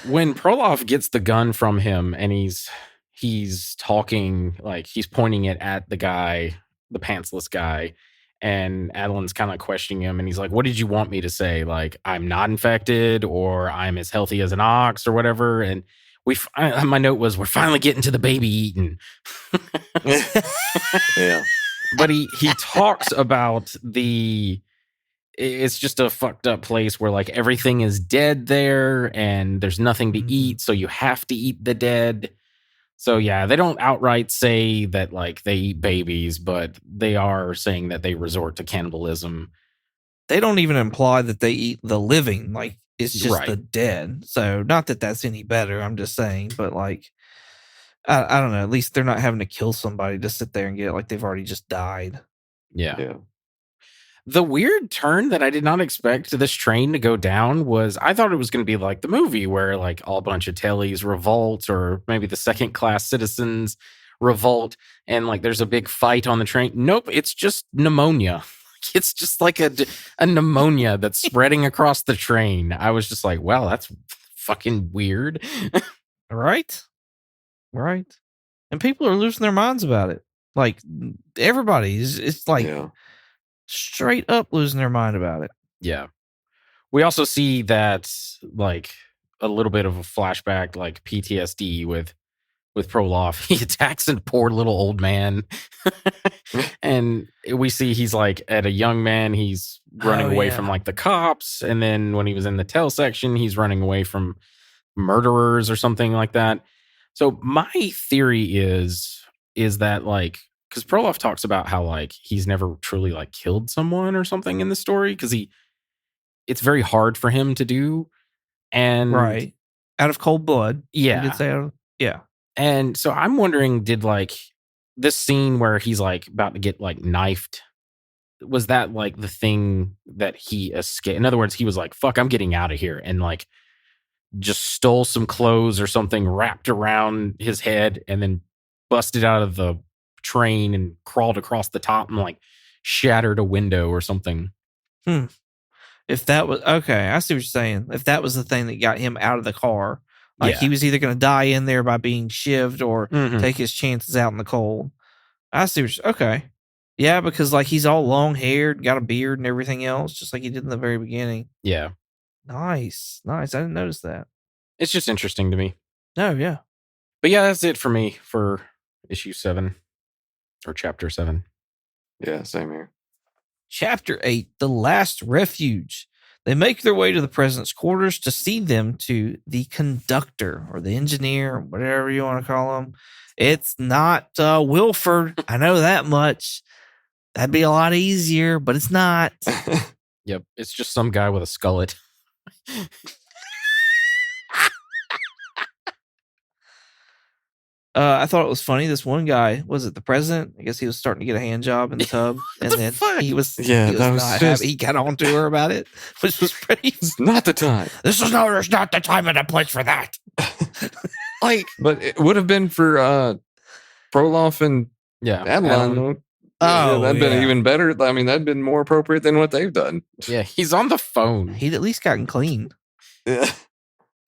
When Proloff gets the gun from him and he's talking, like he's pointing it at the guy, the pantsless guy, and Adeline's kind of questioning him, and he's like, "What did you want me to say? Like, I'm not infected, or I'm as healthy as an ox, or whatever?" And my note was, "We're finally getting to the baby eating." Yeah. But he talks about it's just a fucked up place where like everything is dead there, and there's nothing to eat, so you have to eat the dead. So yeah, they don't outright say that like they eat babies, but they are saying that they resort to cannibalism. they don't even imply that they eat the living. Like, it's just Right. the dead. So not that that's any better. I'm just saying, but like, I don't know. At least they're not having to kill somebody to sit there and get it like they've already just died. Yeah. Yeah. The weird turn that I did not expect this train to go down was I thought it was going to be like the movie where like all bunch of tellies revolt, or maybe the second class citizens revolt, and like there's a big fight on the train. Nope, it's just pneumonia. It's just like a pneumonia that's spreading across the train. I was just like, wow, that's fucking weird. Right? And people are losing their minds about it. Like, everybody's, it's like Yeah. straight up losing their mind about it. Yeah. We also see that like a little bit of a flashback, like PTSD with Proloff. He attacks a poor little old man. And we see he's like at a young man, he's running away from like the cops. And then when he was in the tail section, he's running away from murderers or something like that. So my theory is that like, because Proloff talks about how like he's never truly like killed someone or something in the story, because it's very hard for him to do. And Right. Out of cold blood. Yeah. You did say yeah. And so I'm wondering, did like this scene where he's like about to get like knifed, was that like the thing that he escaped? In other words, he was like, fuck, I'm getting out of here. And like just stole some clothes or something, wrapped around his head, and then busted out of the train and crawled across the top and like shattered a window or something. If that was okay, I see what you're saying. If that was the thing that got him out of the car, like he was either going to die in there by being shivved or take his chances out in the cold. I see what okay. Yeah, because like he's all long haired, got a beard and everything else, just like he did in the very beginning. Yeah. Nice. I didn't notice that. It's just interesting to me. No, yeah. But yeah, that's it for me for issue 7 or chapter 7. Yeah, same here. Chapter 8, The Last Refuge. They make their way to the president's quarters to see them to the conductor or the engineer, whatever you want to call him. It's not Wilford. I know that much. That'd be a lot easier, but it's not. Yep. It's just some guy with a skullet. I thought it was funny. This one guy, was it the president? I guess he was starting to get a hand job in the tub, and then he was he got on to her about it, which was pretty. It's not the time. There's not the time and the place for that. Like, but it would have been for Proloff and Adeline. That'd been even better. I mean, that'd been more appropriate than what they've done. Yeah, he's on the phone. He'd at least gotten clean. Yeah.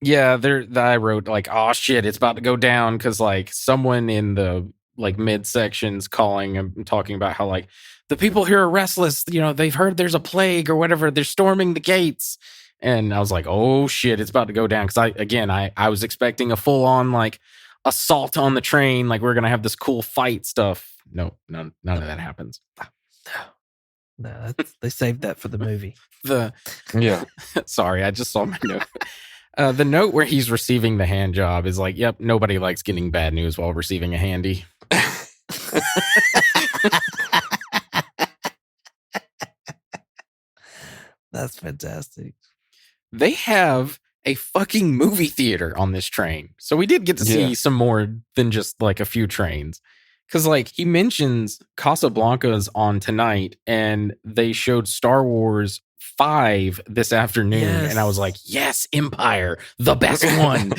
Yeah, I wrote like, oh shit, it's about to go down, because like someone in the like mid sections calling and talking about how like the people here are restless. They've heard there's a plague or whatever. They're storming the gates. And I was like, oh shit, it's about to go down. Because I was expecting a full on like assault on the train. Like we're going to have this cool fight stuff. No, none of that happens. No, they saved that for the movie. Sorry, I just saw my note. The note where he's receiving the hand job is like, yep, nobody likes getting bad news while receiving a handy. That's fantastic. They have a fucking movie theater on this train. So we did get to see some more than just like a few trains. Because like he mentions Casablanca's on tonight and they showed Star Wars 5 this afternoon. Yes. And I was like, yes, Empire, the best one.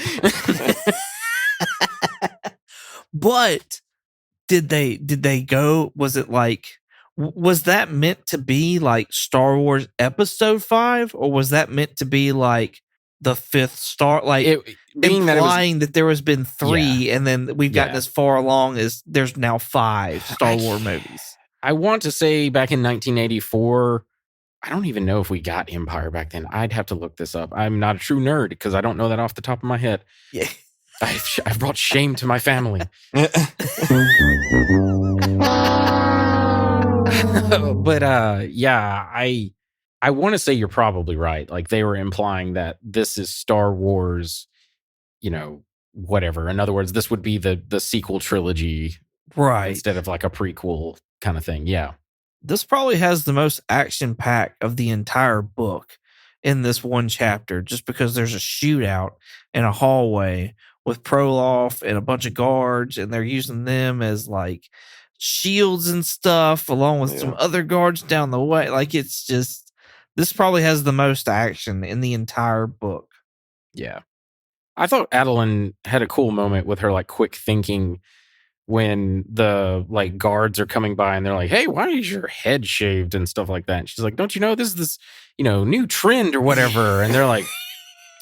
But did they go, was it like, was that meant to be like Star Wars Episode 5, or was that meant to be like the 5th Star, like implying that there has been 3 and then we've gotten as far along as there's now 5 Star Wars movies? I want to say back in 1984, I don't even know if we got Empire back then. I'd have to look this up. I'm not a true nerd because I don't know that off the top of my head. Yeah. I've brought shame to my family. But I want to say you're probably right. Like they were implying that this is Star Wars, whatever. In other words, this would be the sequel trilogy, right? Instead of like a prequel kind of thing. Yeah. This probably has the most action pack of the entire book in this one chapter, just because there's a shootout in a hallway with Proloff and a bunch of guards, and they're using them as like shields and stuff, along with some other guards down the way. Like it's just, this probably has the most action in the entire book. Yeah. I thought Adeline had a cool moment with her like quick thinking when the like guards are coming by and they're like, hey, why is your head shaved and stuff like that? And she's like, don't you know this is this, new trend or whatever? And they're like,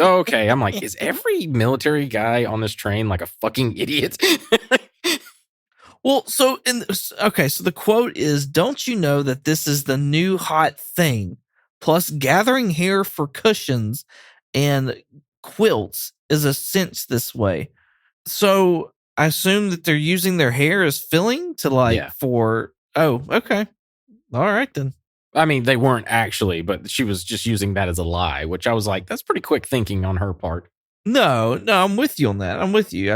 oh, okay. I'm like, is every military guy on this train like a fucking idiot? Well, so the quote is, don't you know that this is the new hot thing? Plus gathering hair for cushions and quilts is a cinch this way. So I assume that they're using their hair as filling to for, oh, okay. All right then. I mean, they weren't actually, but she was just using that as a lie, which I was like, that's pretty quick thinking on her part. No, I'm with you on that. I'm with you.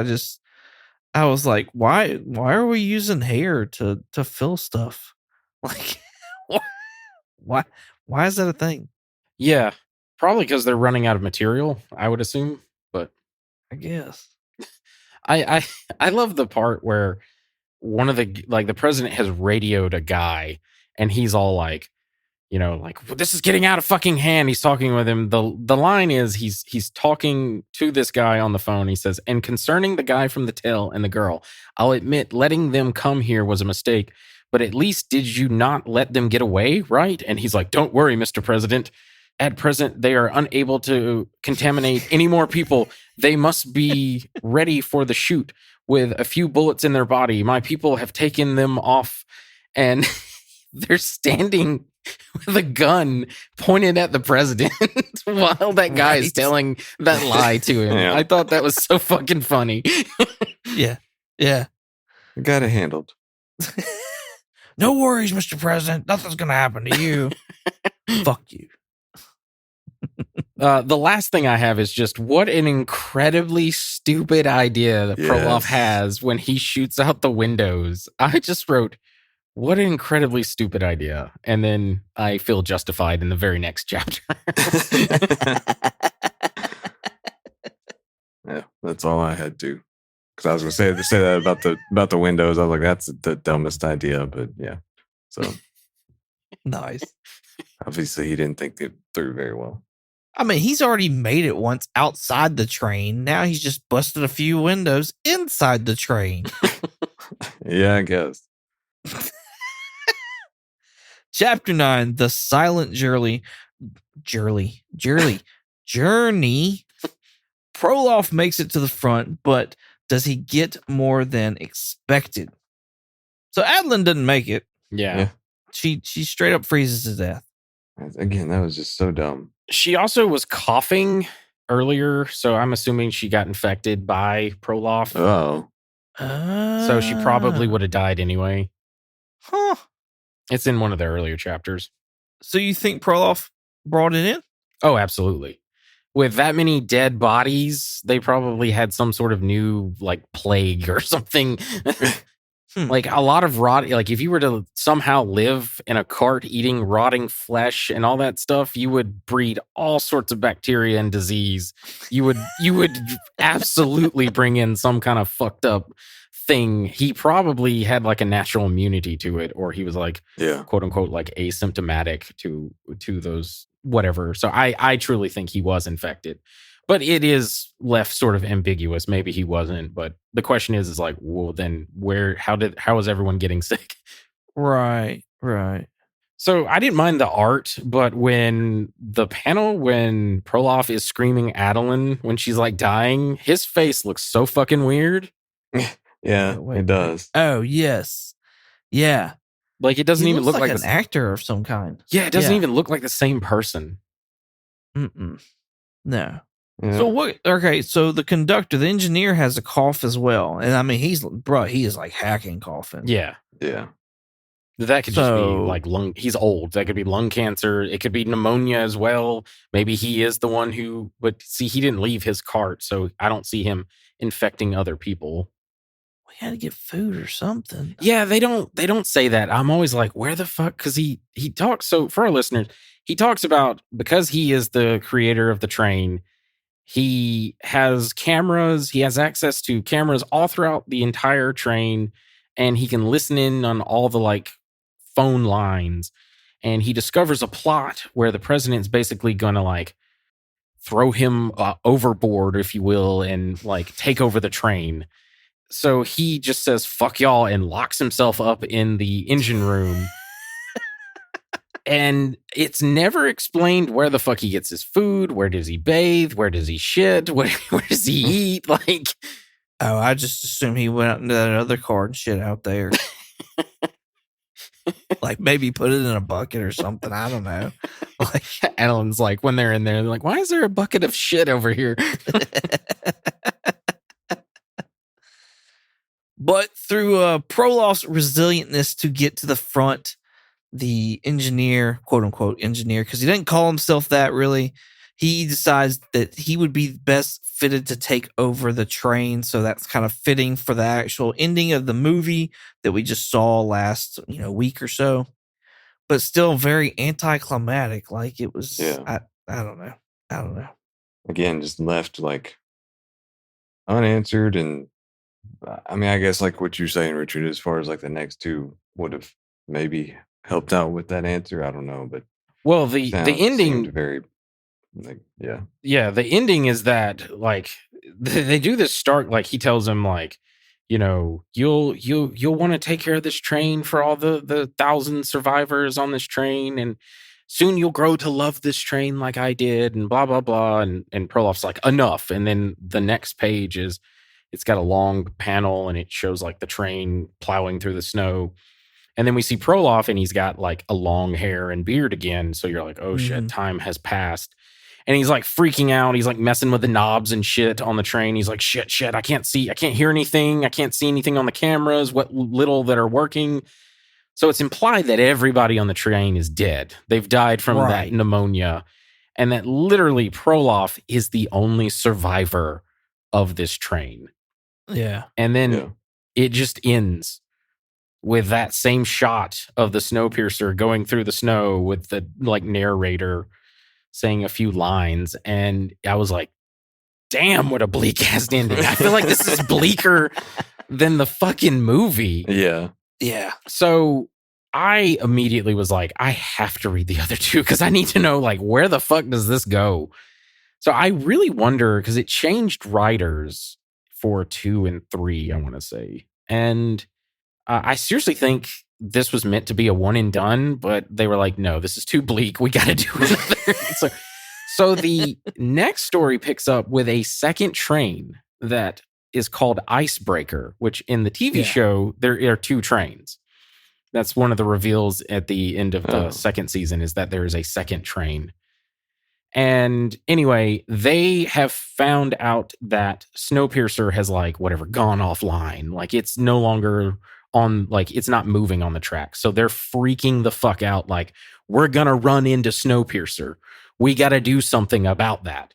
I was like, why are we using hair to fill stuff? Like, why is that a thing? Yeah, probably because they're running out of material, I would assume, but I guess. I love the part where one of the president has radioed a guy and he's all like, this is getting out of fucking hand. He's talking with him. The line is he's talking to this guy on the phone. He says, and concerning the guy from the tail and the girl, I'll admit letting them come here was a mistake, but at least did you not let them get away, right? And he's like, don't worry, Mr. President. At present, they are unable to contaminate any more people. They must be ready for the shoot with a few bullets in their body. My people have taken them off, and they're standing with a gun pointed at the president while that guy is telling that lie to him. Yeah. I thought that was so fucking funny. Yeah. Got it handled. No worries, Mr. President. Nothing's going to happen to you. Fuck you. The last thing I have is just what an incredibly stupid idea that Proloff has when he shoots out the windows. I just wrote, what an incredibly stupid idea. And then I feel justified in the very next chapter. Yeah, that's all I had to. Because I was going to say that about the windows. I was like, that's the dumbest idea. But yeah, so. Nice. Obviously, he didn't think it through very well. I mean, he's already made it once outside the train. Now he's just busted a few windows inside the train. Yeah, I guess. Chapter 9, The Silent Journey. Proloff makes it to the front, but does he get more than expected? So Adeline didn't make it. Yeah. She straight up freezes to death. Again, that was just so dumb. She also was coughing earlier, so I'm assuming she got infected by Proloff. Oh, So she probably would have died anyway. Huh. It's in one of the earlier chapters. So you think Proloff brought it in? Oh, absolutely. With that many dead bodies, they probably had some sort of new like plague or something. Like a lot of like if you were to somehow live in a cart eating rotting flesh and all that stuff, you would breed all sorts of bacteria and disease. You would absolutely bring in some kind of fucked up thing. He probably had like a natural immunity to it, or he was like, yeah. quote unquote, like asymptomatic to those whatever. So I truly think he was infected. But it is left sort of ambiguous. Maybe he wasn't. But the question is like, well, then how was everyone getting sick? Right. So I didn't mind the art, but when Proloff is screaming Adeline when she's like dying, his face looks so fucking weird. Yeah, Wait. it does. Oh, yes. Yeah. Like it doesn't He even looks look like an actor of some kind. Yeah, it doesn't even look like the same person. No. Yeah. So what? Okay, so the conductor, the engineer, has a cough as well, and I mean, he is like hacking coughing. Yeah. That could just be like lung. He's old. That could be lung cancer. It could be pneumonia as well. Maybe he is the one who. But see, he didn't leave his cart, so I don't see him infecting other people. We had to get food or something. Yeah, they don't say that. I'm always like, where the fuck? Because he talks. So for our listeners, he talks about because he is the creator of the train. He has cameras. He has access to cameras all throughout the entire train, and he can listen in on all the like phone lines. And he discovers a plot where the president's basically gonna like throw him overboard, if you will, and like take over the train. So he just says "fuck y'all" and locks himself up in the engine room. And it's never explained where the fuck he gets his food. Where does he bathe? Where does he shit? Where does he eat? Like, oh, I just assume he went out into that other car and shit out there. Like maybe put it in a bucket or something. I don't know. Like Alan's like when they're in there, they're like, "Why is there a bucket of shit over here?" But through Proloff's resilientness to get to the front, the engineer, quote unquote engineer, because he didn't call himself that really, he decides that he would be best fitted to take over the train. So that's kind of fitting for the actual ending of the movie that we just saw last week or so. But still very anticlimactic. Like it was, I don't know. Again, just left like unanswered. And I mean, I guess like what you're saying, Richard, as far as like the next two would have maybe helped out with that answer. I don't know, but well, the ending very like the ending is that like they do this start like he tells him like you'll want to take care of this train for all the 1,000 survivors on this train, and soon you'll grow to love this train like I did, and blah blah blah. And Proloff's like, enough. And then the next page is it's got a long panel and it shows like the train plowing through the snow. And then we see Proloff and he's got like a long hair and beard again. So you're like, oh shit, time has passed. And he's like freaking out. He's like messing with the knobs and shit on the train. He's like, shit, I can't hear anything. I can't see anything on the cameras, what little that are working. So it's implied that everybody on the train is dead. They've died from that pneumonia. And that literally Proloff is the only survivor of this train. Yeah. And then it just ends with that same shot of the Snowpiercer going through the snow with the like narrator saying a few lines. And I was like, damn, what a bleak ass ending. I feel like this is bleaker than the fucking movie. Yeah. Yeah. So I immediately was like, I have to read the other two because I need to know like where the fuck does this go? So I really wonder because it changed writers for 2 and 3, I want to say. And I seriously think this was meant to be a one and done, but they were like, no, this is too bleak. We got to do another. So the next story picks up with a second train that is called Icebreaker, which in the TV show, there are 2 trains. That's one of the reveals at the end of the second season, is that there is a second train. And anyway, they have found out that Snowpiercer has like whatever gone offline. Like it's no longer on, like it's not moving on the track. So they're freaking the fuck out. Like, we're going to run into Snowpiercer. We got to do something about that.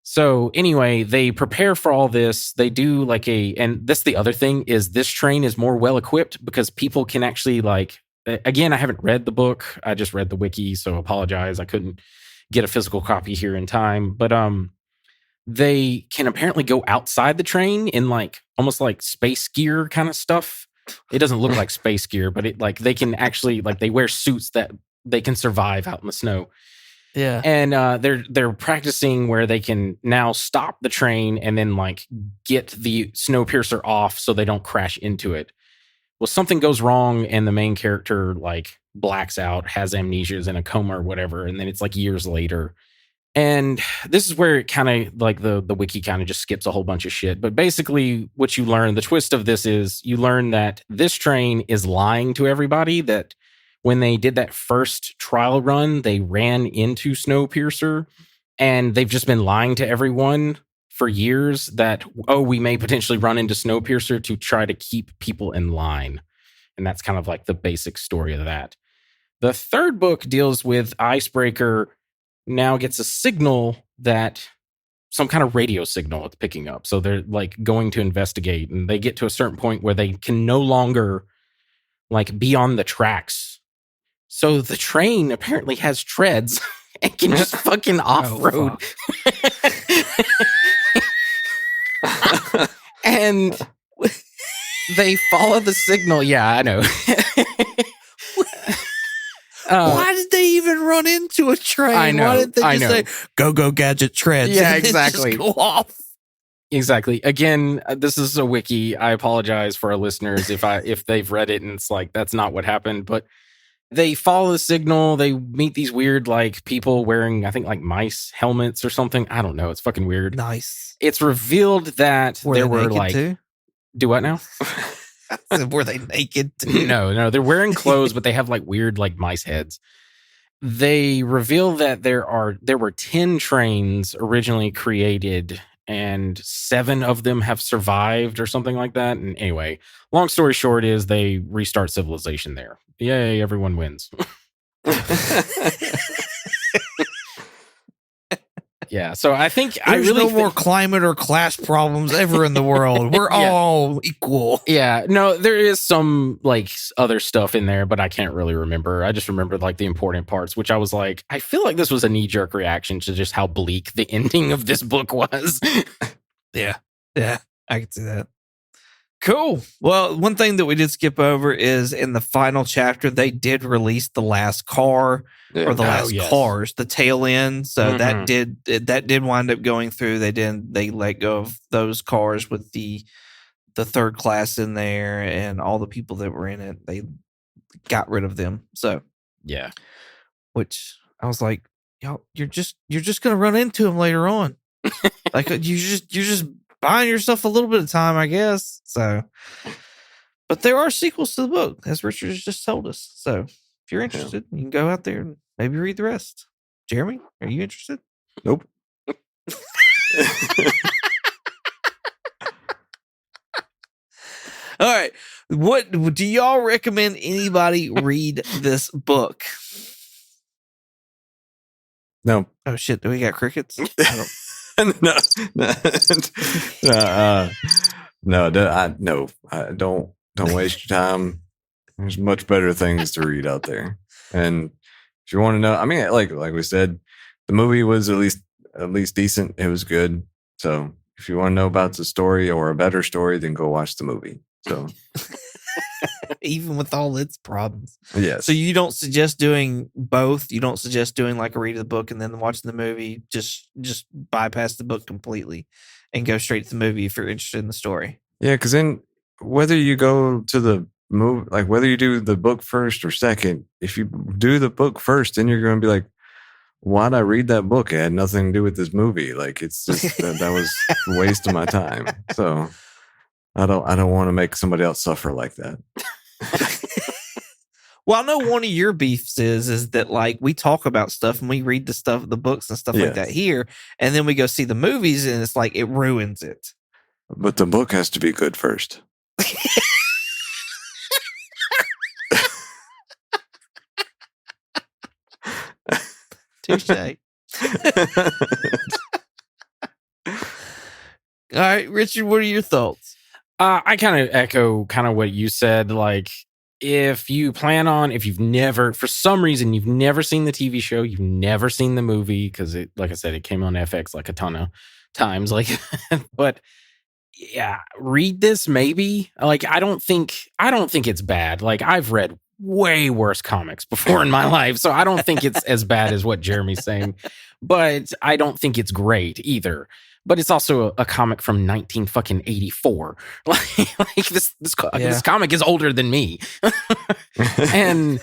So anyway, they prepare for all this. They do like and that's the other thing, is this train is more well equipped because people can actually like, again, I haven't read the book. I just read the wiki. So apologize. I couldn't get a physical copy here in time, but they can apparently go outside the train in like almost like space gear kind of stuff. It doesn't look like space gear, but it like they can actually like they wear suits that they can survive out in the snow. Yeah. And they're practicing where they can now stop the train and then like get the Snowpiercer off so they don't crash into it. Well, something goes wrong and the main character like blacks out, has amnesia, is in a coma or whatever, and then it's like years later. And this is where it kind of like the wiki kind of just skips a whole bunch of shit. But basically what you learn, the twist of this is you learn that this train is lying to everybody, that when they did that first trial run, they ran into Snowpiercer, and they've just been lying to everyone for years that, oh, we may potentially run into Snowpiercer to try to keep people in line. And that's kind of like the basic story of that. The third book deals with Icebreaker now gets a signal that some kind of radio signal it's picking up. So they're like going to investigate, and they get to a certain point where they can no longer like be on the tracks. So the train apparently has treads and can just fucking off-road. And they follow the signal. Yeah, I know. Why did they even run into a train? I know. Why did they just say, go gadget treads? Yeah, and then exactly. Just go off. Exactly. Again, this is a wiki. I apologize for our listeners if they've read it and it's like that's not what happened. But they follow the signal. They meet these weird like people wearing, I think, like mice helmets or something. I don't know. It's fucking weird. Nice. It's revealed that there were like too? Do what now? Were they naked too? No, they're wearing clothes, but they have like weird like mice heads. They reveal that there were 10 trains originally created, and 7 of them have survived or something like that. And anyway, long story short is they restart civilization there. Yay, everyone wins. Yeah, so I think There's no more climate or class problems ever in the world. We're all equal. Yeah, no, there is some like other stuff in there, but I can't really remember. I just remembered like the important parts, which I was like, I feel like this was a knee-jerk reaction to just how bleak the ending of this book was. Yeah, I can see that. Cool. Well, one thing that we did skip over is in the final chapter, they did release the last car or the last cars, the tail end. So that did wind up going through. They let go of those cars with the third class in there and all the people that were in it. They got rid of them. So yeah, which I was like, y'all, you're just gonna run into them later on. Like you're just buying yourself a little bit of time, I guess. So, but there are sequels to the book, as Richard has just told us. So, if you're interested, you can go out there and maybe read the rest. Jeremy, are you interested? Nope. All right. What do y'all recommend anybody read this book? No. Oh shit! Do we got crickets? No. Don't waste your time. There's much better things to read out there. And if you want to know, I mean, like we said, the movie was at least decent. It was good. So if you want to know about the story or a better story, then go watch the movie. So even with all its problems. Yes. So you don't suggest doing both? You don't suggest doing like a read of the book and then watching the movie? Just bypass the book completely and go straight to the movie if you're interested in the story? Yeah, because then whether you go to the movie, like whether you do the book first or second, if you do the book first, then you're going to be like, why'd I read that book? It had nothing to do with this movie. Like it's just that was a waste of my time. So I don't want to make somebody else suffer like that. Well, I know one of your beefs is that like we talk about stuff and we read the books and stuff like that here, and then we go see the movies and it's like it ruins it. But the book has to be good first. Touche. All right, Richard, what are your thoughts? I kind of echo kind of what you said. Like, if you've never, for some reason, you've never seen the TV show, you've never seen the movie, because it, like I said, it came on FX like a ton of times. Like, but yeah, read this maybe. Like, I don't think it's bad. Like, I've read way worse comics before in my life, so I don't think it's as bad as what Jeremy's saying. But I don't think it's great either. But it's also a comic from 1984. Like this comic is older than me, and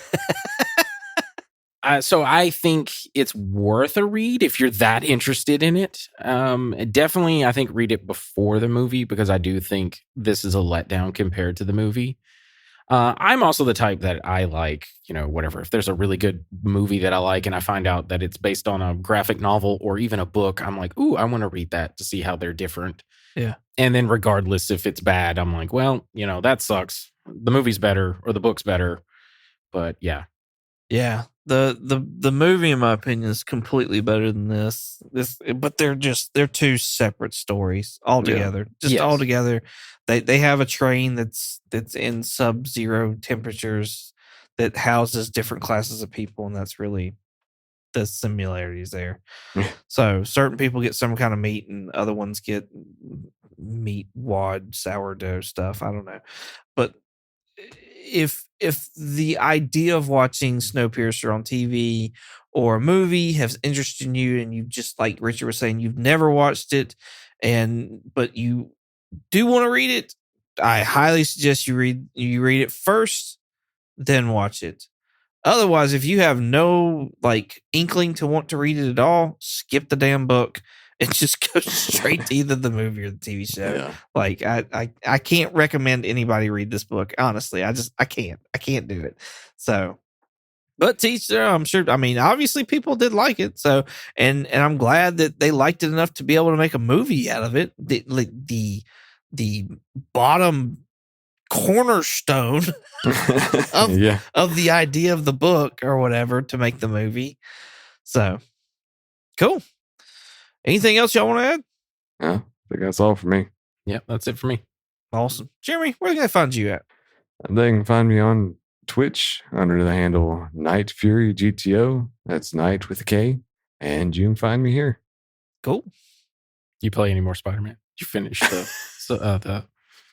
so I think it's worth a read if you're that interested in it. Definitely, I think read it before the movie, because I do think this is a letdown compared to the movie. I'm also the type that I like, whatever. If there's a really good movie that I like and I find out that it's based on a graphic novel or even a book, I'm like, ooh, I want to read that to see how they're different. Yeah. And then regardless if it's bad, I'm like, well, that sucks. The movie's better or the book's better. But yeah. Yeah. The movie, in my opinion, is completely better than this. But they're two separate stories altogether. Altogether. They have a train that's in sub-zero temperatures that houses different classes of people, and that's really the similarities there. So certain people get some kind of meat, and other ones get meat wad sourdough stuff. I don't know, but if the idea of watching Snowpiercer on TV or a movie has interested you, and you just, like Richard was saying, you've never watched it, but you do want to read it, I highly suggest you read it first, then watch it. Otherwise, if you have no inkling to want to read it at all, skip the damn book and just go straight to either the movie or the TV show. Yeah. I can't recommend anybody read this book. Honestly, I can't do it. So, but teach their, I'm sure. I mean, obviously people did like it. So, and I'm glad that they liked it enough to be able to make a movie out of it. The bottom cornerstone of the idea of the book or whatever to make the movie. So cool. Anything else y'all want to add? Yeah, I think that's all for me. Yep, that's it for me. Awesome. Jeremy, where can I find you at? They can find me on Twitch under the handle Night Fury GTO. That's Night with a K. And you can find me here. Cool. You play any more Spider-Man? Did you finish the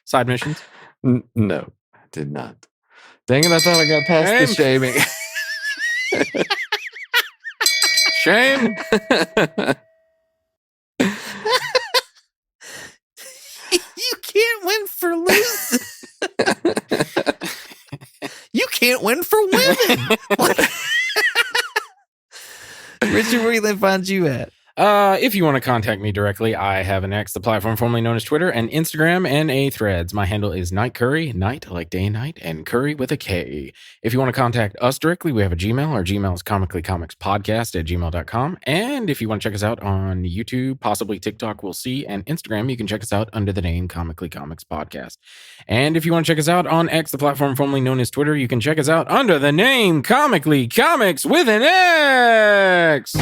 side missions? No, I did not. Dang it, I thought I got past the shaming. Shame. You can't win for losing. You can't win for winning. Richard, where can they find you at? If you want to contact me directly, I have an X, the platform formerly known as Twitter, and Instagram, and a Threads. My handle is Night Curry, night like day and night, and Curry with a K. If you want to contact us directly, we have a Gmail. Our Gmail is comicallycomicspodcast@gmail.com. And if you want to check us out on YouTube, possibly TikTok, we'll see, and Instagram, you can check us out under the name Comically Comics Podcast. And if you want to check us out on X, the platform formerly known as Twitter, you can check us out under the name Comically Comics with an X.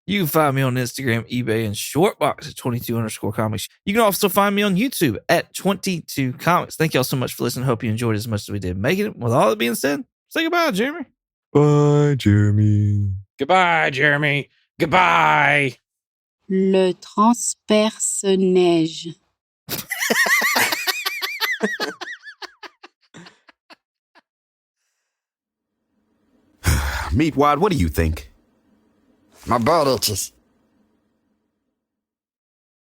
You can find me on Instagram, eBay, and Shortbox at 22_comics. You can also find me on YouTube at 22comics. Thank y'all so much for listening. Hope you enjoyed it as much as we did making it. With all that being said, say goodbye, Jeremy. Bye, Jeremy. Goodbye, Jeremy. Goodbye. Le Transperceneige. Meatwad, what do you think? My butt itches.